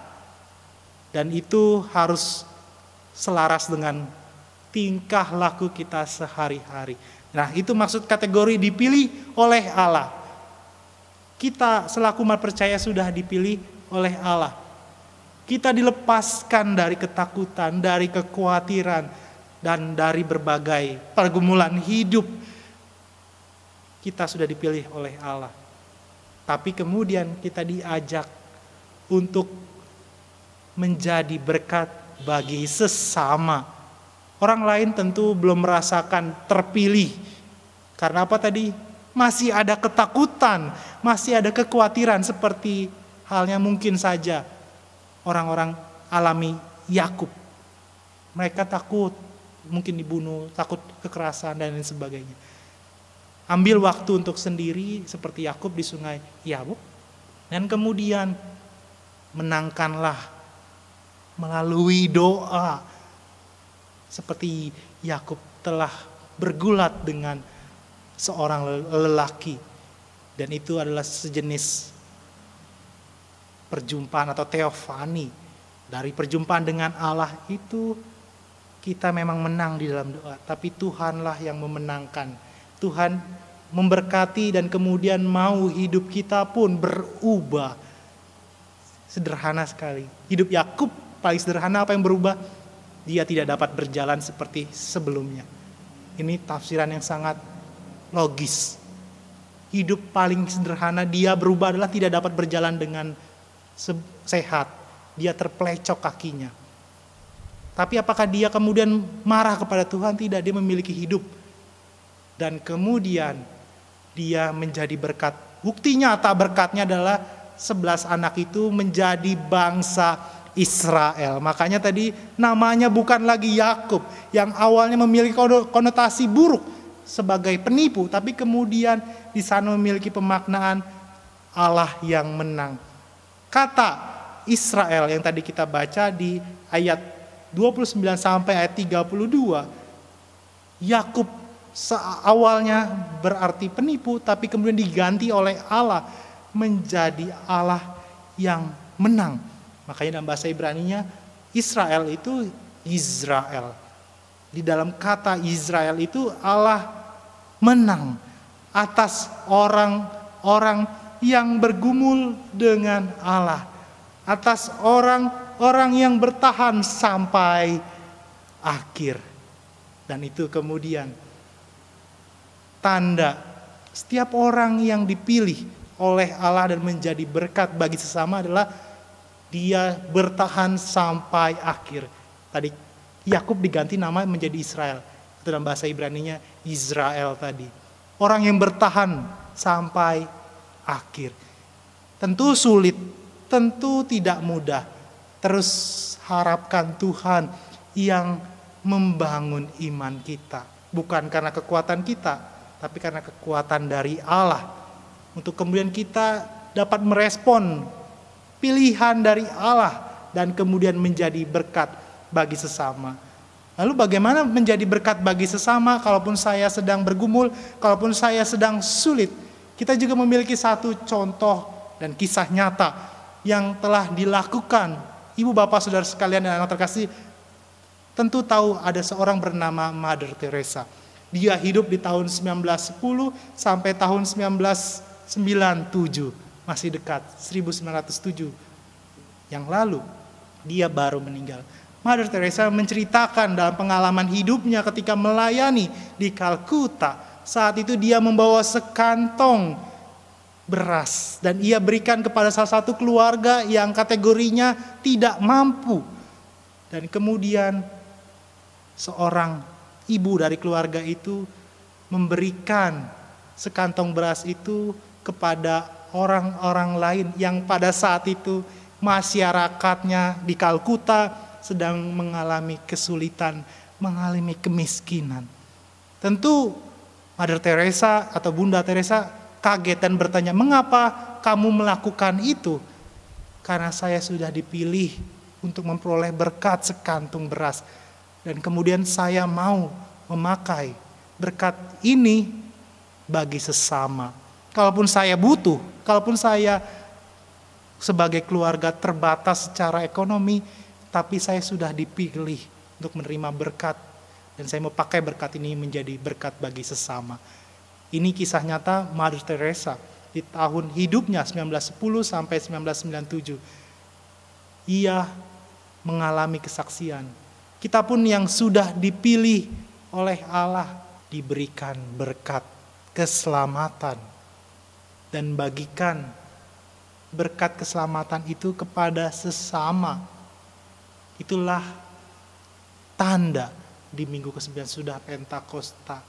dan itu harus selaras dengan tingkah laku kita sehari-hari. Nah, itu maksud kategori dipilih oleh Allah. Kita selaku umat percaya sudah dipilih oleh Allah. Kita dilepaskan dari ketakutan, dari kekhawatiran, dan dari berbagai pergumulan hidup. Kita sudah dipilih oleh Allah. Tapi kemudian kita diajak untuk menjadi berkat bagi sesama. Orang lain tentu belum merasakan terpilih. Karena apa tadi? Masih ada ketakutan, masih ada kekhawatiran, seperti halnya mungkin saja orang-orang alami Yakub. Mereka takut mungkin dibunuh, takut kekerasan dan lain sebagainya. Ambil waktu untuk sendiri seperti Yakub di sungai Yabok, dan kemudian menangkanlah melalui doa, seperti Yakub telah bergulat dengan seorang lelaki, dan itu adalah sejenis perjumpaan atau teofani. Dari perjumpaan dengan Allah itu kita memang menang di dalam doa, tapi Tuhanlah yang memenangkan. Tuhan memberkati dan kemudian mau hidup kita pun berubah. Sederhana sekali. Hidup Yakub paling sederhana, apa yang berubah? Dia tidak dapat berjalan seperti sebelumnya. Ini tafsiran yang sangat logis. Hidup paling sederhana dia berubah adalah tidak dapat berjalan dengan sehat. Dia terplecok kakinya. Tapi apakah dia kemudian marah kepada Tuhan? Tidak, dia memiliki hidup. Dan kemudian dia menjadi berkat. Bukti nyata berkatnya adalah 11 anak itu menjadi bangsa Israel. Makanya tadi namanya bukan lagi Yakub yang awalnya memiliki konotasi buruk sebagai penipu, tapi kemudian di sana memiliki pemaknaan Allah yang menang. Kata Israel yang tadi kita baca di ayat 29 sampai ayat 32, Yakub awalnya berarti penipu, tapi kemudian diganti oleh Allah menjadi Allah yang menang. Makanya dalam bahasa Ibraninya Israel itu Israel. Di dalam kata Israel itu Allah menang atas orang-orang yang bergumul dengan Allah, atas orang-orang yang bertahan sampai akhir. Dan itu kemudian tanda setiap orang yang dipilih oleh Allah dan menjadi berkat bagi sesama adalah dia bertahan sampai akhir. Tadi Yakub diganti nama menjadi Israel. Itu dalam bahasa Ibraninya Israel tadi. Orang yang bertahan sampai akhir. Tentu sulit, tentu tidak mudah. Terus harapkan Tuhan yang membangun iman kita. Bukan karena kekuatan kita, tapi karena kekuatan dari Allah. Untuk kemudian kita dapat merespon pilihan dari Allah dan kemudian menjadi berkat bagi sesama. Lalu bagaimana menjadi berkat bagi sesama kalaupun saya sedang bergumul, kalaupun saya sedang sulit? Kita juga memiliki satu contoh dan kisah nyata yang telah dilakukan. Ibu bapak saudara sekalian dan anak terkasih tentu tahu ada seorang bernama Mother Teresa. Dia hidup di tahun 1910 sampai tahun 1997. masih dekat, 1907 yang lalu dia baru meninggal. Mother Teresa menceritakan dalam pengalaman hidupnya ketika melayani di Kalkuta. Saat itu dia membawa sekantong beras dan ia berikan kepada salah satu keluarga yang kategorinya tidak mampu. Dan kemudian seorang ibu dari keluarga itu memberikan sekantong beras itu kepada orang-orang lain yang pada saat itu masyarakatnya di Kalkuta sedang mengalami kesulitan, mengalami kemiskinan. Tentu Mother Teresa atau Bunda Teresa kaget dan bertanya, "Mengapa kamu melakukan itu?" "Karena saya sudah dipilih untuk memperoleh berkat sekantung beras. Dan kemudian saya mau memakai berkat ini bagi sesama. Kalaupun saya butuh, kalaupun saya sebagai keluarga terbatas secara ekonomi, tapi saya sudah dipilih untuk menerima berkat. Dan saya mau pakai berkat ini menjadi berkat bagi sesama." Ini kisah nyata Mother Teresa di tahun hidupnya 1910 sampai 1997. Ia mengalami kesaksian. Kita pun yang sudah dipilih oleh Allah diberikan berkat keselamatan dan bagikan berkat keselamatan itu kepada sesama. Itulah tanda di minggu ke-9 sudah Pentakosta.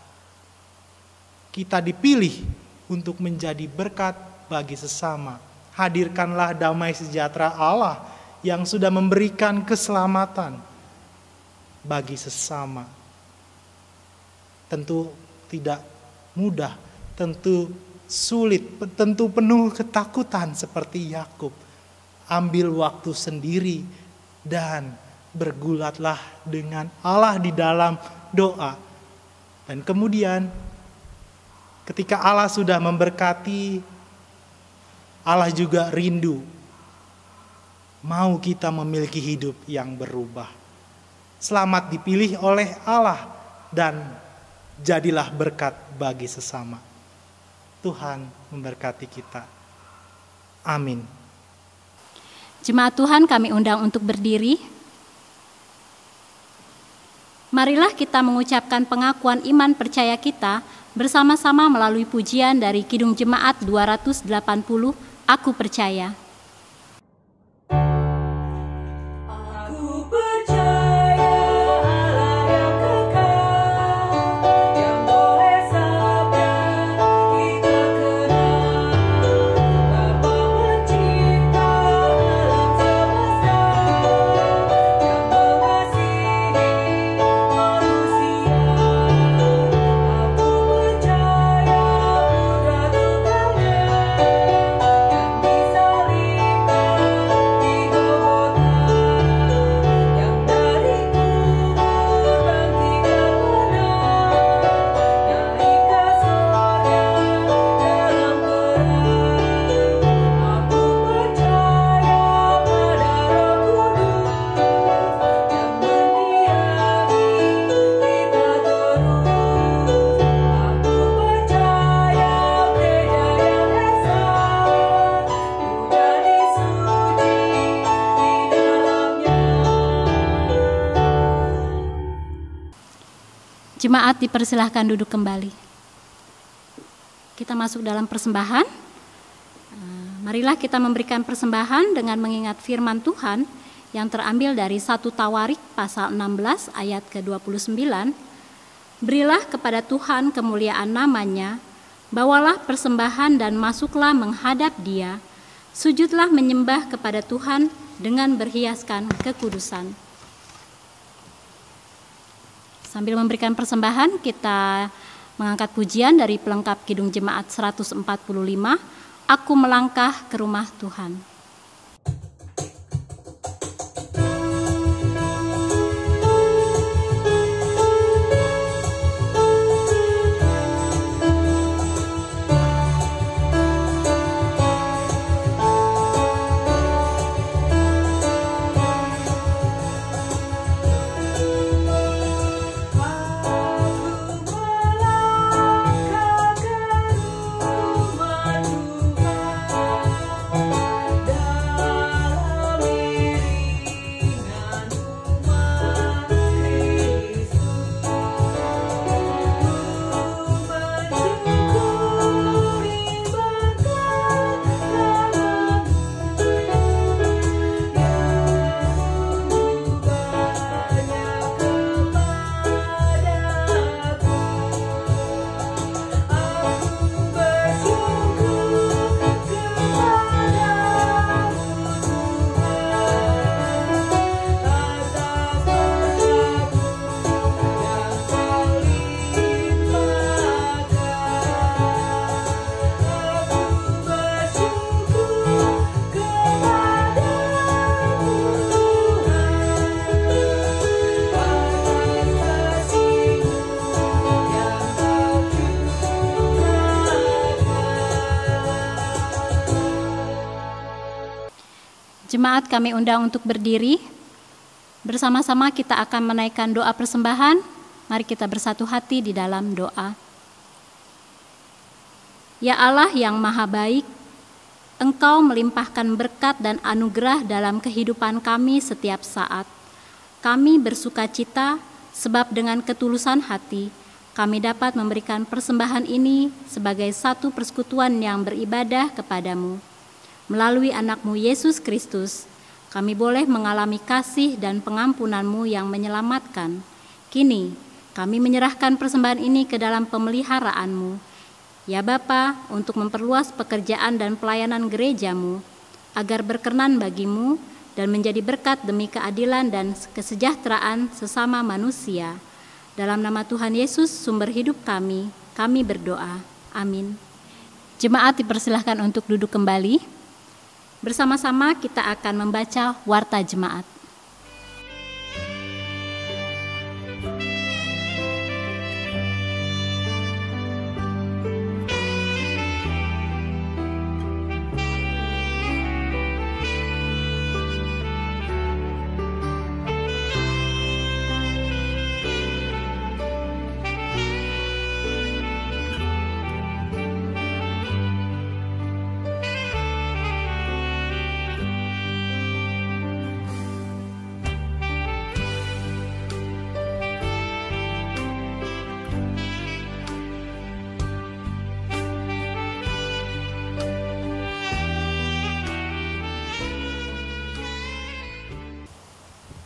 Kita dipilih untuk menjadi berkat bagi sesama. Hadirkanlah damai sejahtera Allah yang sudah memberikan keselamatan bagi sesama. Tentu tidak mudah, tentu sulit, tentu penuh ketakutan seperti Yakub. Ambil waktu sendiri dan bergulatlah dengan Allah di dalam doa. Dan kemudian ketika Allah sudah memberkati, Allah juga rindu mau kita memiliki hidup yang berubah. Selamat dipilih oleh Allah dan jadilah berkat bagi sesama. Tuhan memberkati kita. Amin. Jemaat Tuhan, kami undang untuk berdiri. Marilah kita mengucapkan pengakuan iman percaya kita bersama-sama melalui pujian dari Kidung Jemaat 280, Aku Percaya. Jemaat dipersilahkan duduk kembali. Kita masuk dalam persembahan. Marilah kita memberikan persembahan dengan mengingat firman Tuhan yang terambil dari 1 Tawarik pasal 16 ayat ke-29. Berilah kepada Tuhan kemuliaan namanya, bawalah persembahan dan masuklah menghadap Dia, sujudlah menyembah kepada Tuhan dengan berhiaskan kekudusan. Sambil memberikan persembahan, kita mengangkat pujian dari pelengkap Kidung Jemaat 145, Aku Melangkah ke Rumah Tuhan. Jemaat kami undang untuk berdiri. Bersama-sama kita akan menaikkan doa persembahan. Mari kita bersatu hati di dalam doa. Ya Allah yang maha baik, Engkau melimpahkan berkat dan anugerah dalam kehidupan kami setiap saat. Kami bersuka cita sebab dengan ketulusan hati kami dapat memberikan persembahan ini sebagai satu persekutuan yang beribadah kepadamu. Melalui anak-Mu Yesus Kristus, kami boleh mengalami kasih dan pengampunan-Mu yang menyelamatkan. Kini, kami menyerahkan persembahan ini ke dalam pemeliharaan-Mu. Ya Bapa, untuk memperluas pekerjaan dan pelayanan gereja-Mu, agar berkenan bagi-Mu dan menjadi berkat demi keadilan dan kesejahteraan sesama manusia. Dalam nama Tuhan Yesus, sumber hidup kami berdoa. Amin. Jemaat dipersilahkan untuk duduk kembali. Bersama-sama kita akan membaca warta jemaat.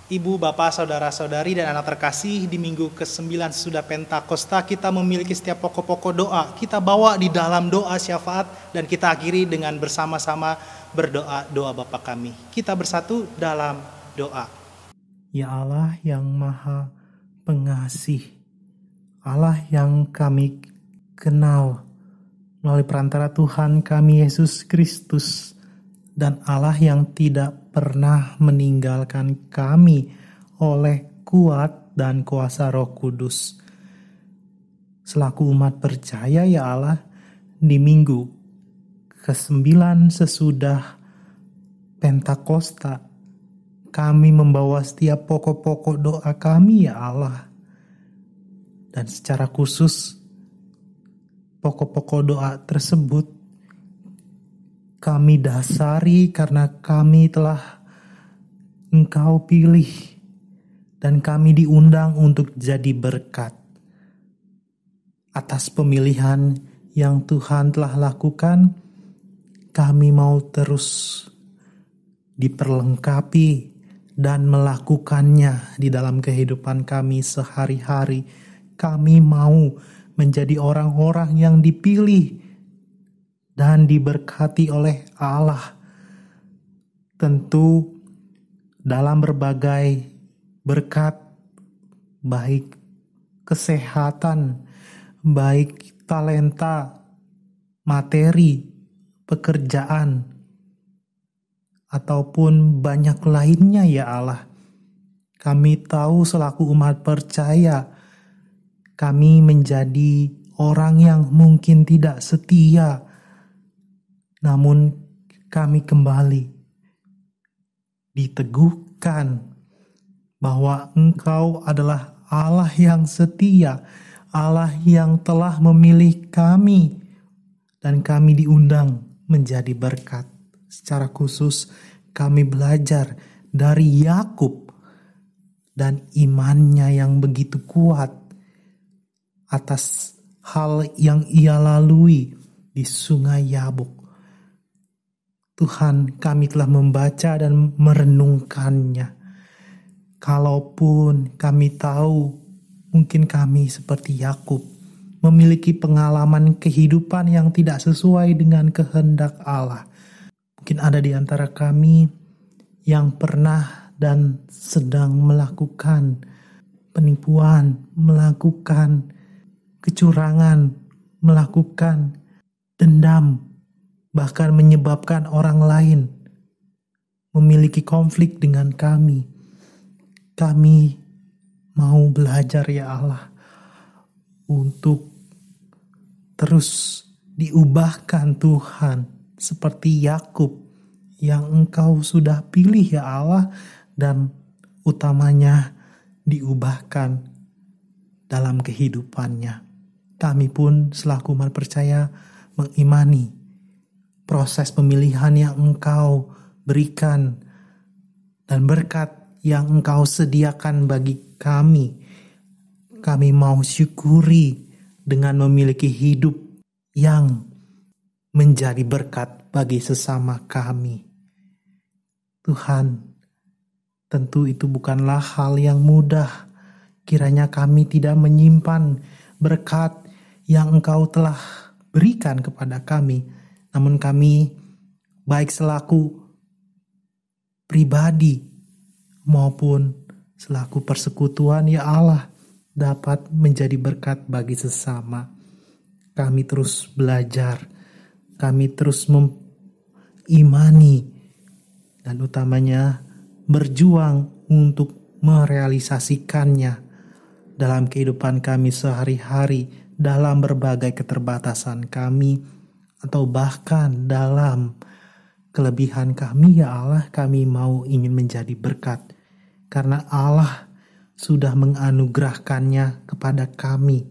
Ibu, Bapak, Saudara-saudari, dan anak terkasih, di minggu ke-9 sesudah Pentakosta kita memiliki setiap pokok-pokok doa. Kita bawa di dalam doa syafaat dan kita akhiri dengan bersama-sama berdoa doa Bapa kami. Kita bersatu dalam doa. Ya Allah yang maha pengasih, Allah yang kami kenal melalui perantara Tuhan kami Yesus Kristus, dan Allah yang tidak pernah meninggalkan kami oleh kuat dan kuasa Roh Kudus. Selaku umat percaya ya Allah, di minggu ke-9 sesudah Pentakosta, kami membawa setiap pokok-pokok doa kami ya Allah. Dan secara khusus, pokok-pokok doa tersebut kami dasari karena kami telah Engkau pilih dan kami diundang untuk jadi berkat. Atas pemilihan yang Tuhan telah lakukan, kami mau terus diperlengkapi dan melakukannya di dalam kehidupan kami sehari-hari. Kami mau menjadi orang-orang yang dipilih dan diberkati oleh Allah. Tentu dalam berbagai berkat, baik kesehatan, baik talenta, materi, pekerjaan, ataupun banyak lainnya ya Allah. Kami tahu selaku umat percaya, kami menjadi orang yang mungkin tidak setia, namun kami kembali diteguhkan bahwa Engkau adalah Allah yang setia, Allah yang telah memilih kami, dan kami diundang menjadi berkat. Secara khusus kami belajar dari Yakub dan imannya yang begitu kuat atas hal yang ia lalui di Sungai Yabok. Tuhan, kami telah membaca dan merenungkannya. Kalaupun kami tahu mungkin kami seperti Yakub, memiliki pengalaman kehidupan yang tidak sesuai dengan kehendak Allah. Mungkin ada di antara kami yang pernah dan sedang melakukan penipuan, melakukan kecurangan, melakukan dendam, bahkan menyebabkan orang lain memiliki konflik dengan kami. Kami mau belajar ya Allah untuk terus diubahkan Tuhan seperti Yakub yang Engkau sudah pilih ya Allah, dan utamanya diubahkan dalam kehidupannya. Kami pun selaku umat percaya mengimani proses pemilihan yang Engkau berikan dan berkat yang Engkau sediakan bagi kami. Kami mau syukuri dengan memiliki hidup yang menjadi berkat bagi sesama kami. Tuhan, tentu itu bukanlah hal yang mudah. Kiranya kami tidak menyimpan berkat yang Engkau telah berikan kepada kami. Namun kami, baik selaku pribadi maupun selaku persekutuan ya Allah, dapat menjadi berkat bagi sesama. Kami terus belajar, kami terus mengimani, dan utamanya berjuang untuk merealisasikannya dalam kehidupan kami sehari-hari, dalam berbagai keterbatasan kami, atau bahkan dalam kelebihan kami ya Allah. Kami mau ingin menjadi berkat, karena Allah sudah menganugerahkannya kepada kami.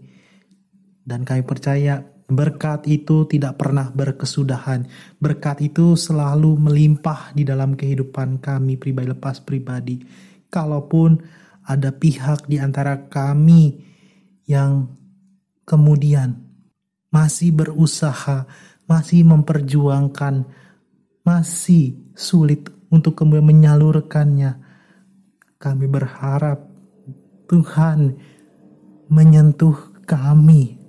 Dan kami percaya berkat itu tidak pernah berkesudahan. Berkat itu selalu melimpah di dalam kehidupan kami pribadi lepas pribadi. Kalaupun ada pihak di antara kami yang kemudian masih berusaha, masih memperjuangkan, masih sulit untuk kemudian menyalurkannya, kami berharap Tuhan menyentuh kami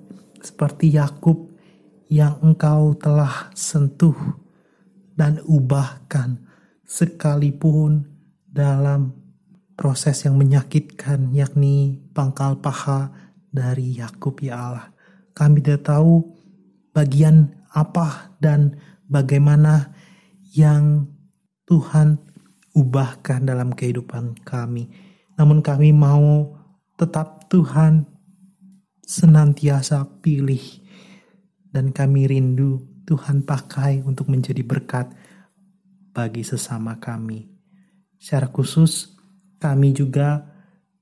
seperti Yakub yang Engkau telah sentuh dan ubahkan, sekalipun dalam proses yang menyakitkan, yakni pangkal paha dari Yakub ya Allah. Kami tidak tahu bagian apa dan bagaimana yang Tuhan ubahkan dalam kehidupan kami. Namun kami mau tetap Tuhan senantiasa pilih, dan kami rindu Tuhan pakai untuk menjadi berkat bagi sesama kami. Secara khusus kami juga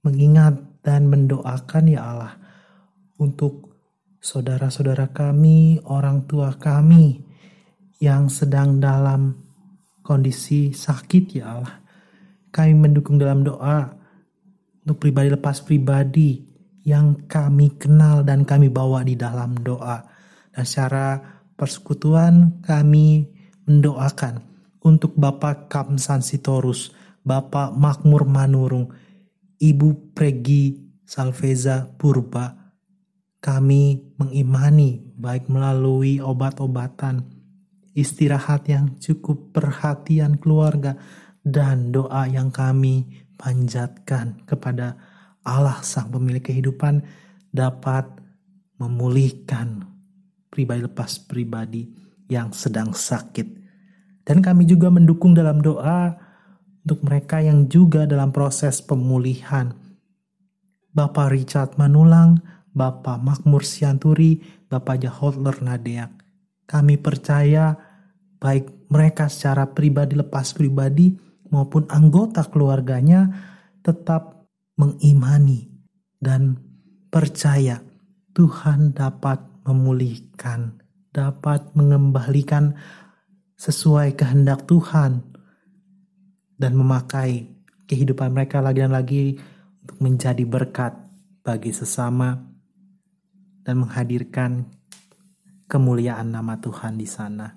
mengingat dan mendoakan ya Allah untuk saudara-saudara kami, orang tua kami yang sedang dalam kondisi sakit ya Allah. Kami mendukung dalam doa untuk pribadi lepas pribadi yang kami kenal dan kami bawa di dalam doa. Dan secara persekutuan kami mendoakan untuk Bapak Kamsan Sitorus, Bapak Makmur Manurung, Ibu Pregi Salveza Purba. Kami mengimani baik melalui obat-obatan, istirahat yang cukup, perhatian keluarga, dan doa yang kami panjatkan kepada Allah Sang Pemilik Kehidupan dapat memulihkan pribadi lepas pribadi yang sedang sakit. Dan kami juga mendukung dalam doa untuk mereka yang juga dalam proses pemulihan. Bapak Richard Manulang, Bapak Makmur Sianturi, Bapak Jahotler Nadeak. Kami percaya baik mereka secara pribadi lepas pribadi maupun anggota keluarganya tetap mengimani dan percaya Tuhan dapat memulihkan, dapat mengembalikan sesuai kehendak Tuhan, dan memakai kehidupan mereka lagi dan lagi untuk menjadi berkat bagi sesama dan menghadirkan kemuliaan nama Tuhan di sana.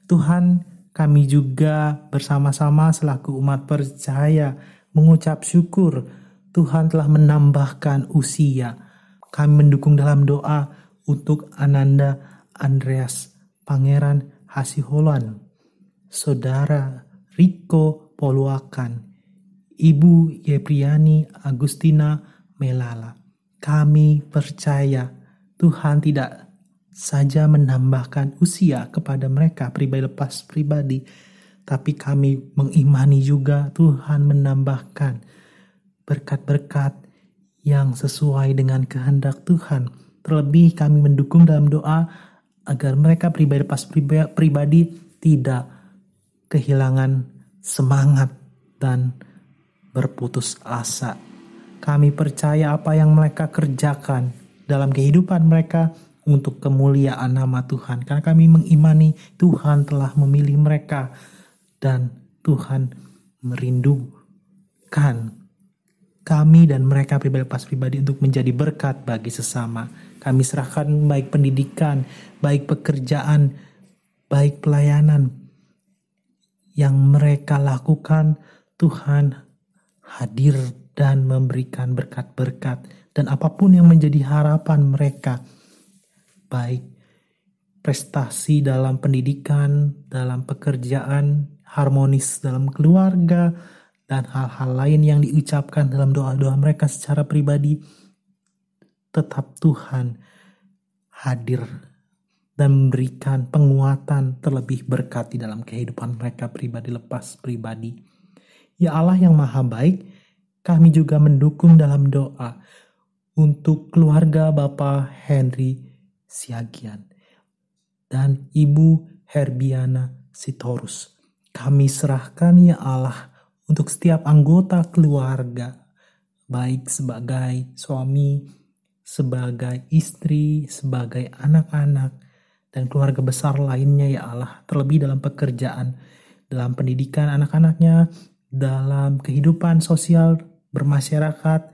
Tuhan, kami juga bersama-sama selaku umat percaya mengucap syukur Tuhan telah menambahkan usia. Kami mendukung dalam doa untuk Ananda Andreas Pangeran Hasiholan, Saudara Riko Poluakan, Ibu Yepriani Agustina Melala. Kami percaya Tuhan tidak saja menambahkan usia kepada mereka pribadi lepas pribadi, tapi kami mengimani juga Tuhan menambahkan berkat-berkat yang sesuai dengan kehendak Tuhan. Terlebih kami mendukung dalam doa agar mereka pribadi lepas pribadi tidak kehilangan semangat dan berputus asa. Kami percaya apa yang mereka kerjakan dalam kehidupan mereka untuk kemuliaan nama Tuhan. Karena kami mengimani Tuhan telah memilih mereka dan Tuhan merindukan kami dan mereka pribadi untuk menjadi berkat bagi sesama. Kami serahkan baik pendidikan, baik pekerjaan, baik pelayanan yang mereka lakukan. Tuhan hadir dan memberikan berkat-berkat dan apapun yang menjadi harapan mereka, baik prestasi dalam pendidikan, dalam pekerjaan, harmonis dalam keluarga, dan hal-hal lain yang diucapkan dalam doa-doa mereka secara pribadi, tetap Tuhan hadir dan memberikan penguatan terlebih berkat di dalam kehidupan mereka pribadi lepas pribadi. Ya Allah yang maha baik, kami juga mendukung dalam doa untuk keluarga Bapak Henry Siagian dan Ibu Herbiana Sitorus. Kami serahkan ya Allah untuk setiap anggota keluarga, baik sebagai suami, sebagai istri, sebagai anak-anak, dan keluarga besar lainnya ya Allah. Terlebih dalam pekerjaan, dalam pendidikan anak-anaknya, dalam kehidupan sosial bermasyarakat,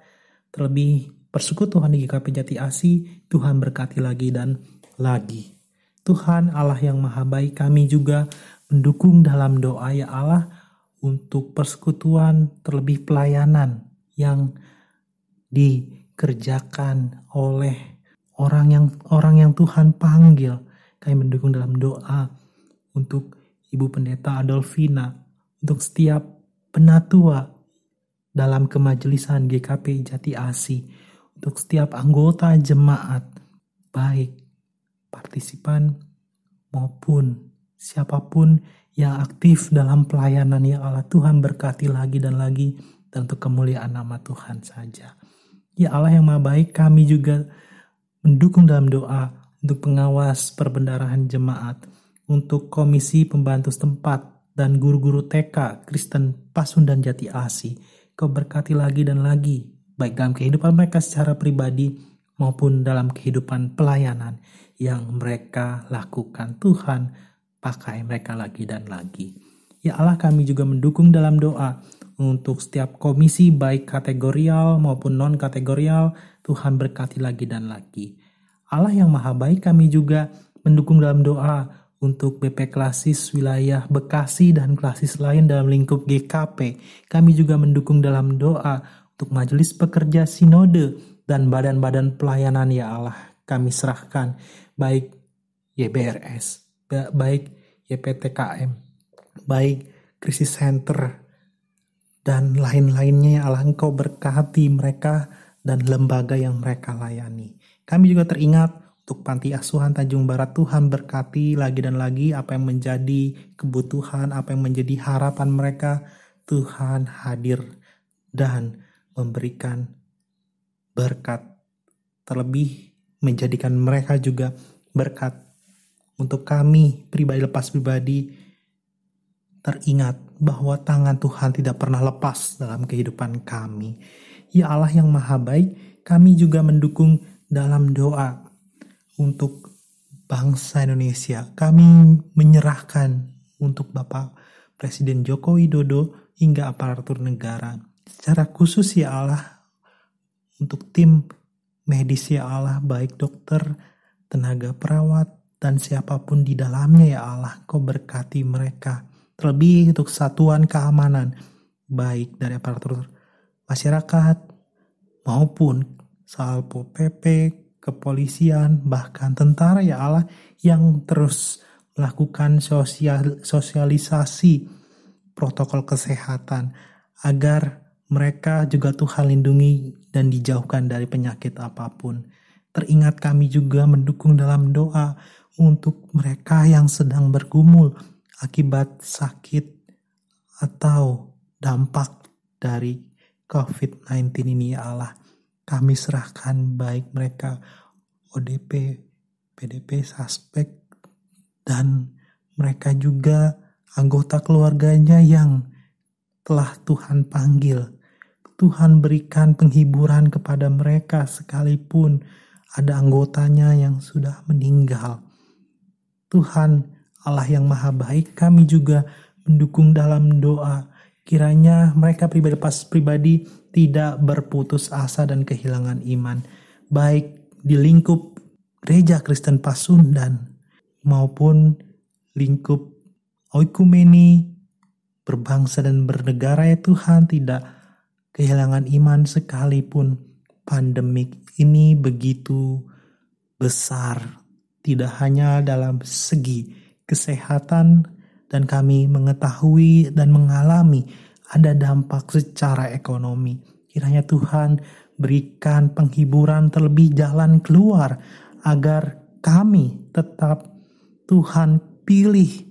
terlebih persekutuan di GKP Jati Asih. Tuhan berkati lagi dan lagi. Tuhan Allah yang maha baik, kami juga mendukung dalam doa ya Allah untuk persekutuan terlebih pelayanan yang dikerjakan oleh orang yang Tuhan panggil. Kami mendukung dalam doa untuk Ibu Pendeta Adolfina, untuk setiap penatua dalam kemajelisan GKP Jati Asih, untuk setiap anggota jemaat, baik partisipan maupun siapapun yang aktif dalam pelayanan ya Allah. Tuhan berkati lagi dan lagi, dan untuk kemuliaan nama Tuhan saja. Ya Allah yang maha baik, kami juga mendukung dalam doa untuk pengawas perbendaharaan jemaat, untuk komisi pembantu setempat dan guru-guru TK Kristen Pasundan Jati Asih. Kau berkati lagi dan lagi, baik dalam kehidupan mereka secara pribadi maupun dalam kehidupan pelayanan yang mereka lakukan. Tuhan pakai mereka lagi dan lagi. Ya Allah, kami juga mendukung dalam doa untuk setiap komisi baik kategorial maupun non kategorial. Tuhan berkati lagi dan lagi. Allah yang maha baik, kami juga mendukung dalam doa untuk BP Klasis wilayah Bekasi dan klasis lain dalam lingkup GKP. Kami juga mendukung dalam doa untuk majelis pekerja sinode dan badan-badan pelayanan ya Allah. Kami serahkan baik YBRS, baik YPTKM, baik Krisis Center, dan lain-lainnya ya Allah. Engkau berkati mereka dan lembaga yang mereka layani. Kami juga teringat untuk Panti Asuhan Tanjung Barat. Tuhan berkati lagi dan lagi apa yang menjadi kebutuhan, apa yang menjadi harapan mereka. Tuhan hadir dan memberikan berkat, terlebih menjadikan mereka juga berkat untuk kami pribadi lepas pribadi. Teringat bahwa tangan Tuhan tidak pernah lepas dalam kehidupan kami. Ya Allah yang maha baik, kami juga mendukung dalam doa untuk bangsa Indonesia. Kami menyerahkan untuk Bapak Presiden Joko Widodo hingga aparatur negara. Secara khusus ya Allah, untuk tim medis ya Allah, baik dokter, tenaga perawat, dan siapapun di dalamnya ya Allah. Kau berkati mereka. Terlebih untuk satuan keamanan, baik dari aparatur masyarakat maupun Salpo PP, kepolisian, bahkan tentara ya Allah, yang terus melakukan sosialisasi protokol kesehatan agar mereka juga Tuhan lindungi dan dijauhkan dari penyakit apapun. Teringat kami juga mendukung dalam doa untuk mereka yang sedang bergumul akibat sakit atau dampak dari COVID-19 ini ya Allah. Kami serahkan baik mereka ODP, PDP, suspek, dan mereka juga anggota keluarganya yang telah Tuhan panggil. Tuhan berikan penghiburan kepada mereka sekalipun ada anggotanya yang sudah meninggal. Tuhan Allah yang maha baik, kami juga mendukung dalam doa. Kiranya mereka pribadi tidak berputus asa dan kehilangan iman. Baik di lingkup Gereja Kristen Pasundan maupun lingkup oikumeni berbangsa dan bernegara ya Tuhan, tidak kehilangan iman sekalipun. Pandemik ini begitu besar, tidak hanya dalam segi kesehatan, dan kami mengetahui dan mengalami ada dampak secara ekonomi. Kiranya Tuhan berikan penghiburan, terlebih jalan keluar, agar kami tetap Tuhan pilih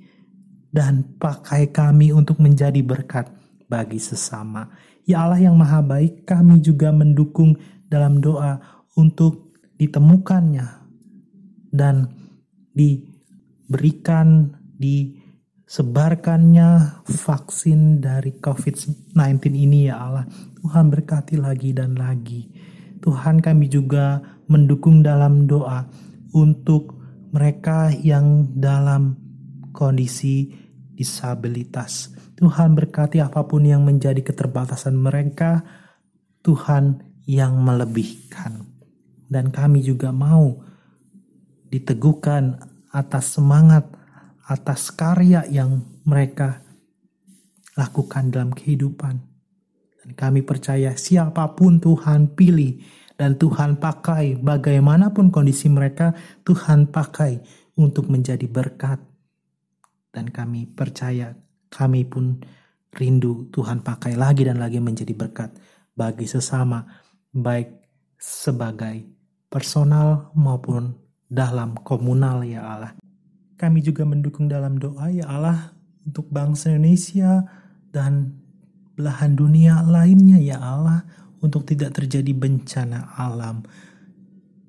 dan pakai kami untuk menjadi berkat bagi sesama. Ya Allah yang maha baik, kami juga mendukung dalam doa untuk ditemukannya dan disebarkannya vaksin dari COVID-19 ini ya Allah. Tuhan berkati lagi dan lagi. Tuhan, kami juga mendukung dalam doa untuk mereka yang dalam kondisi disabilitas. Tuhan berkati apapun yang menjadi keterbatasan mereka, Tuhan yang melebihkan. Dan kami juga mau diteguhkan atas semangat, atas karya yang mereka lakukan dalam kehidupan. Dan kami percaya siapapun Tuhan pilih dan Tuhan pakai, bagaimanapun kondisi mereka, Tuhan pakai untuk menjadi berkat. Dan kami percaya, kami pun rindu Tuhan pakai lagi dan lagi menjadi berkat bagi sesama, baik sebagai personal maupun dalam komunal ya Allah. Kami juga mendukung dalam doa ya Allah untuk bangsa Indonesia dan belahan dunia lainnya ya Allah, untuk tidak terjadi bencana alam,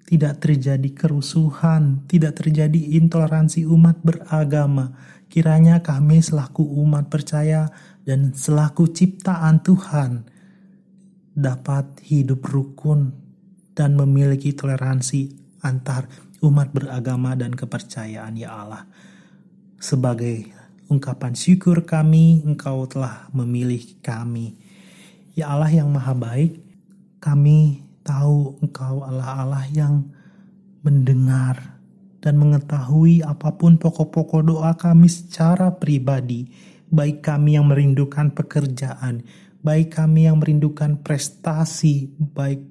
tidak terjadi kerusuhan, tidak terjadi intoleransi umat beragama. Kiranya kami selaku umat percaya dan selaku ciptaan Tuhan dapat hidup rukun dan memiliki toleransi antar umat beragama dan kepercayaan ya Allah. Sebagai ungkapan syukur kami, Engkau telah memilih kami. Ya Allah yang maha baik, kami tahu Engkau Allah yang mendengar dan mengetahui apapun pokok-pokok doa kami secara pribadi. Baik kami yang merindukan pekerjaan, baik kami yang merindukan prestasi, baik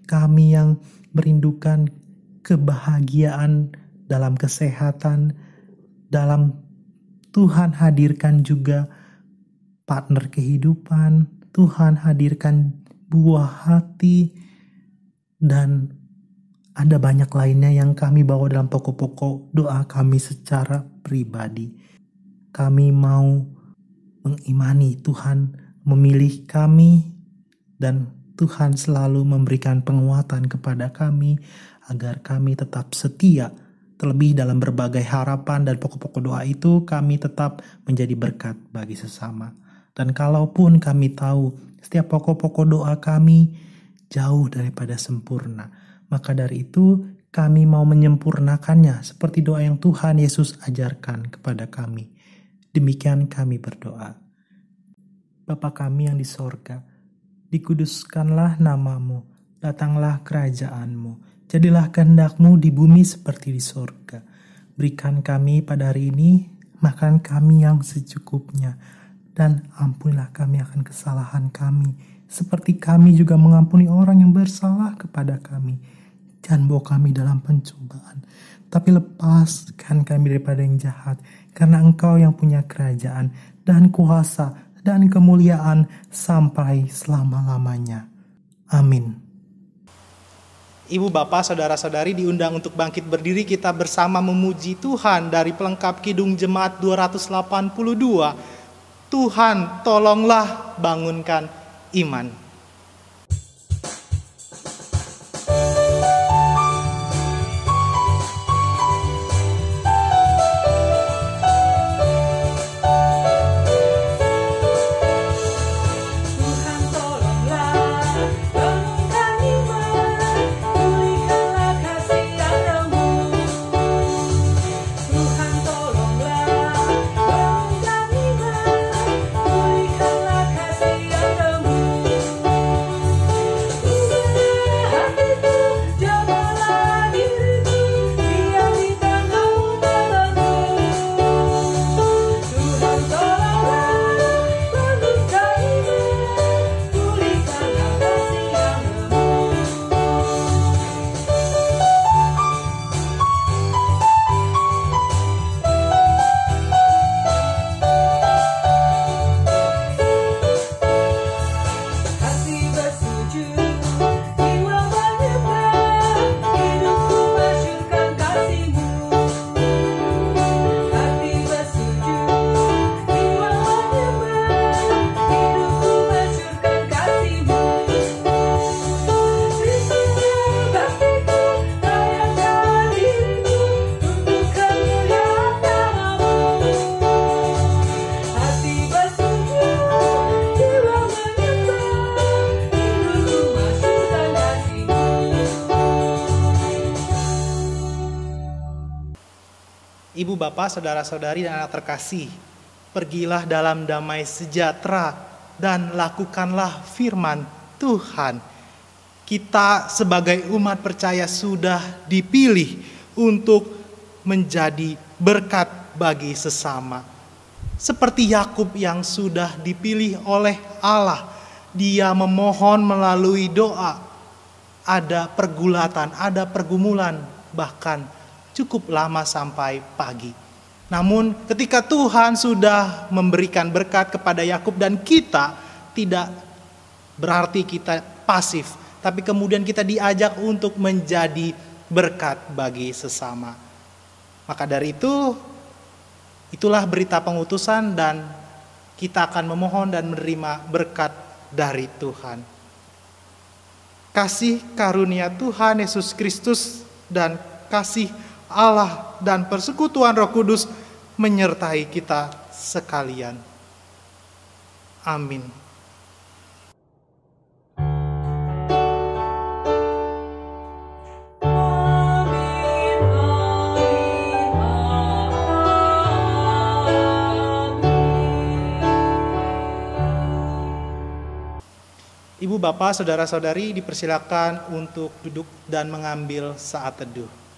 kami yang merindukan kebahagiaan dalam kesehatan, dalam Tuhan hadirkan juga partner kehidupan, Tuhan hadirkan buah hati, dan ada banyak lainnya yang kami bawa dalam pokok-pokok doa kami secara pribadi. Kami mau mengimani Tuhan memilih kami dan Tuhan selalu memberikan penguatan kepada kami agar kami tetap setia. Terlebih dalam berbagai harapan dan pokok-pokok doa itu kami tetap menjadi berkat bagi sesama. Dan kalaupun kami tahu setiap pokok-pokok doa kami jauh daripada sempurna, maka dari itu kami mau menyempurnakannya seperti doa yang Tuhan Yesus ajarkan kepada kami. Demikian kami berdoa. Bapa kami yang di sorga, dikuduskanlah namamu, datanglah kerajaanmu, jadilah kehendak-Mu di bumi seperti di sorga. Berikan kami pada hari ini makan kami yang secukupnya, dan ampunilah kami akan kesalahan kami, seperti kami juga mengampuni orang yang bersalah kepada kami. Jangan bawa kami dalam pencobaan, tapi lepaskan kami daripada yang jahat, karena Engkau yang punya kerajaan dan kuasa dan kemuliaan sampai selama-lamanya. Amin. Ibu, bapak, saudara-saudari diundang untuk bangkit berdiri, kita bersama memuji Tuhan dari pelengkap Kidung Jemaat 282. Tuhan, tolonglah bangunkan iman. Ibu bapak, saudara-saudari dan anak terkasih, pergilah dalam damai sejahtera dan lakukanlah firman Tuhan. Kita sebagai umat percaya sudah dipilih untuk menjadi berkat bagi sesama. Seperti Yakub yang sudah dipilih oleh Allah, dia memohon melalui doa. Ada pergulatan, ada pergumulan, bahkan cukup lama sampai pagi. Namun ketika Tuhan sudah memberikan berkat kepada Yakub dan kita, tidak berarti kita pasif, tapi kemudian kita diajak untuk menjadi berkat bagi sesama. Maka dari itu, itulah berita pengutusan dan kita akan memohon dan menerima berkat dari Tuhan. Kasih karunia Tuhan Yesus Kristus dan kasih Allah dan persekutuan Roh Kudus menyertai kita sekalian. Amin. Ibu bapak, saudara-saudari dipersilakan untuk duduk dan mengambil saat teduh.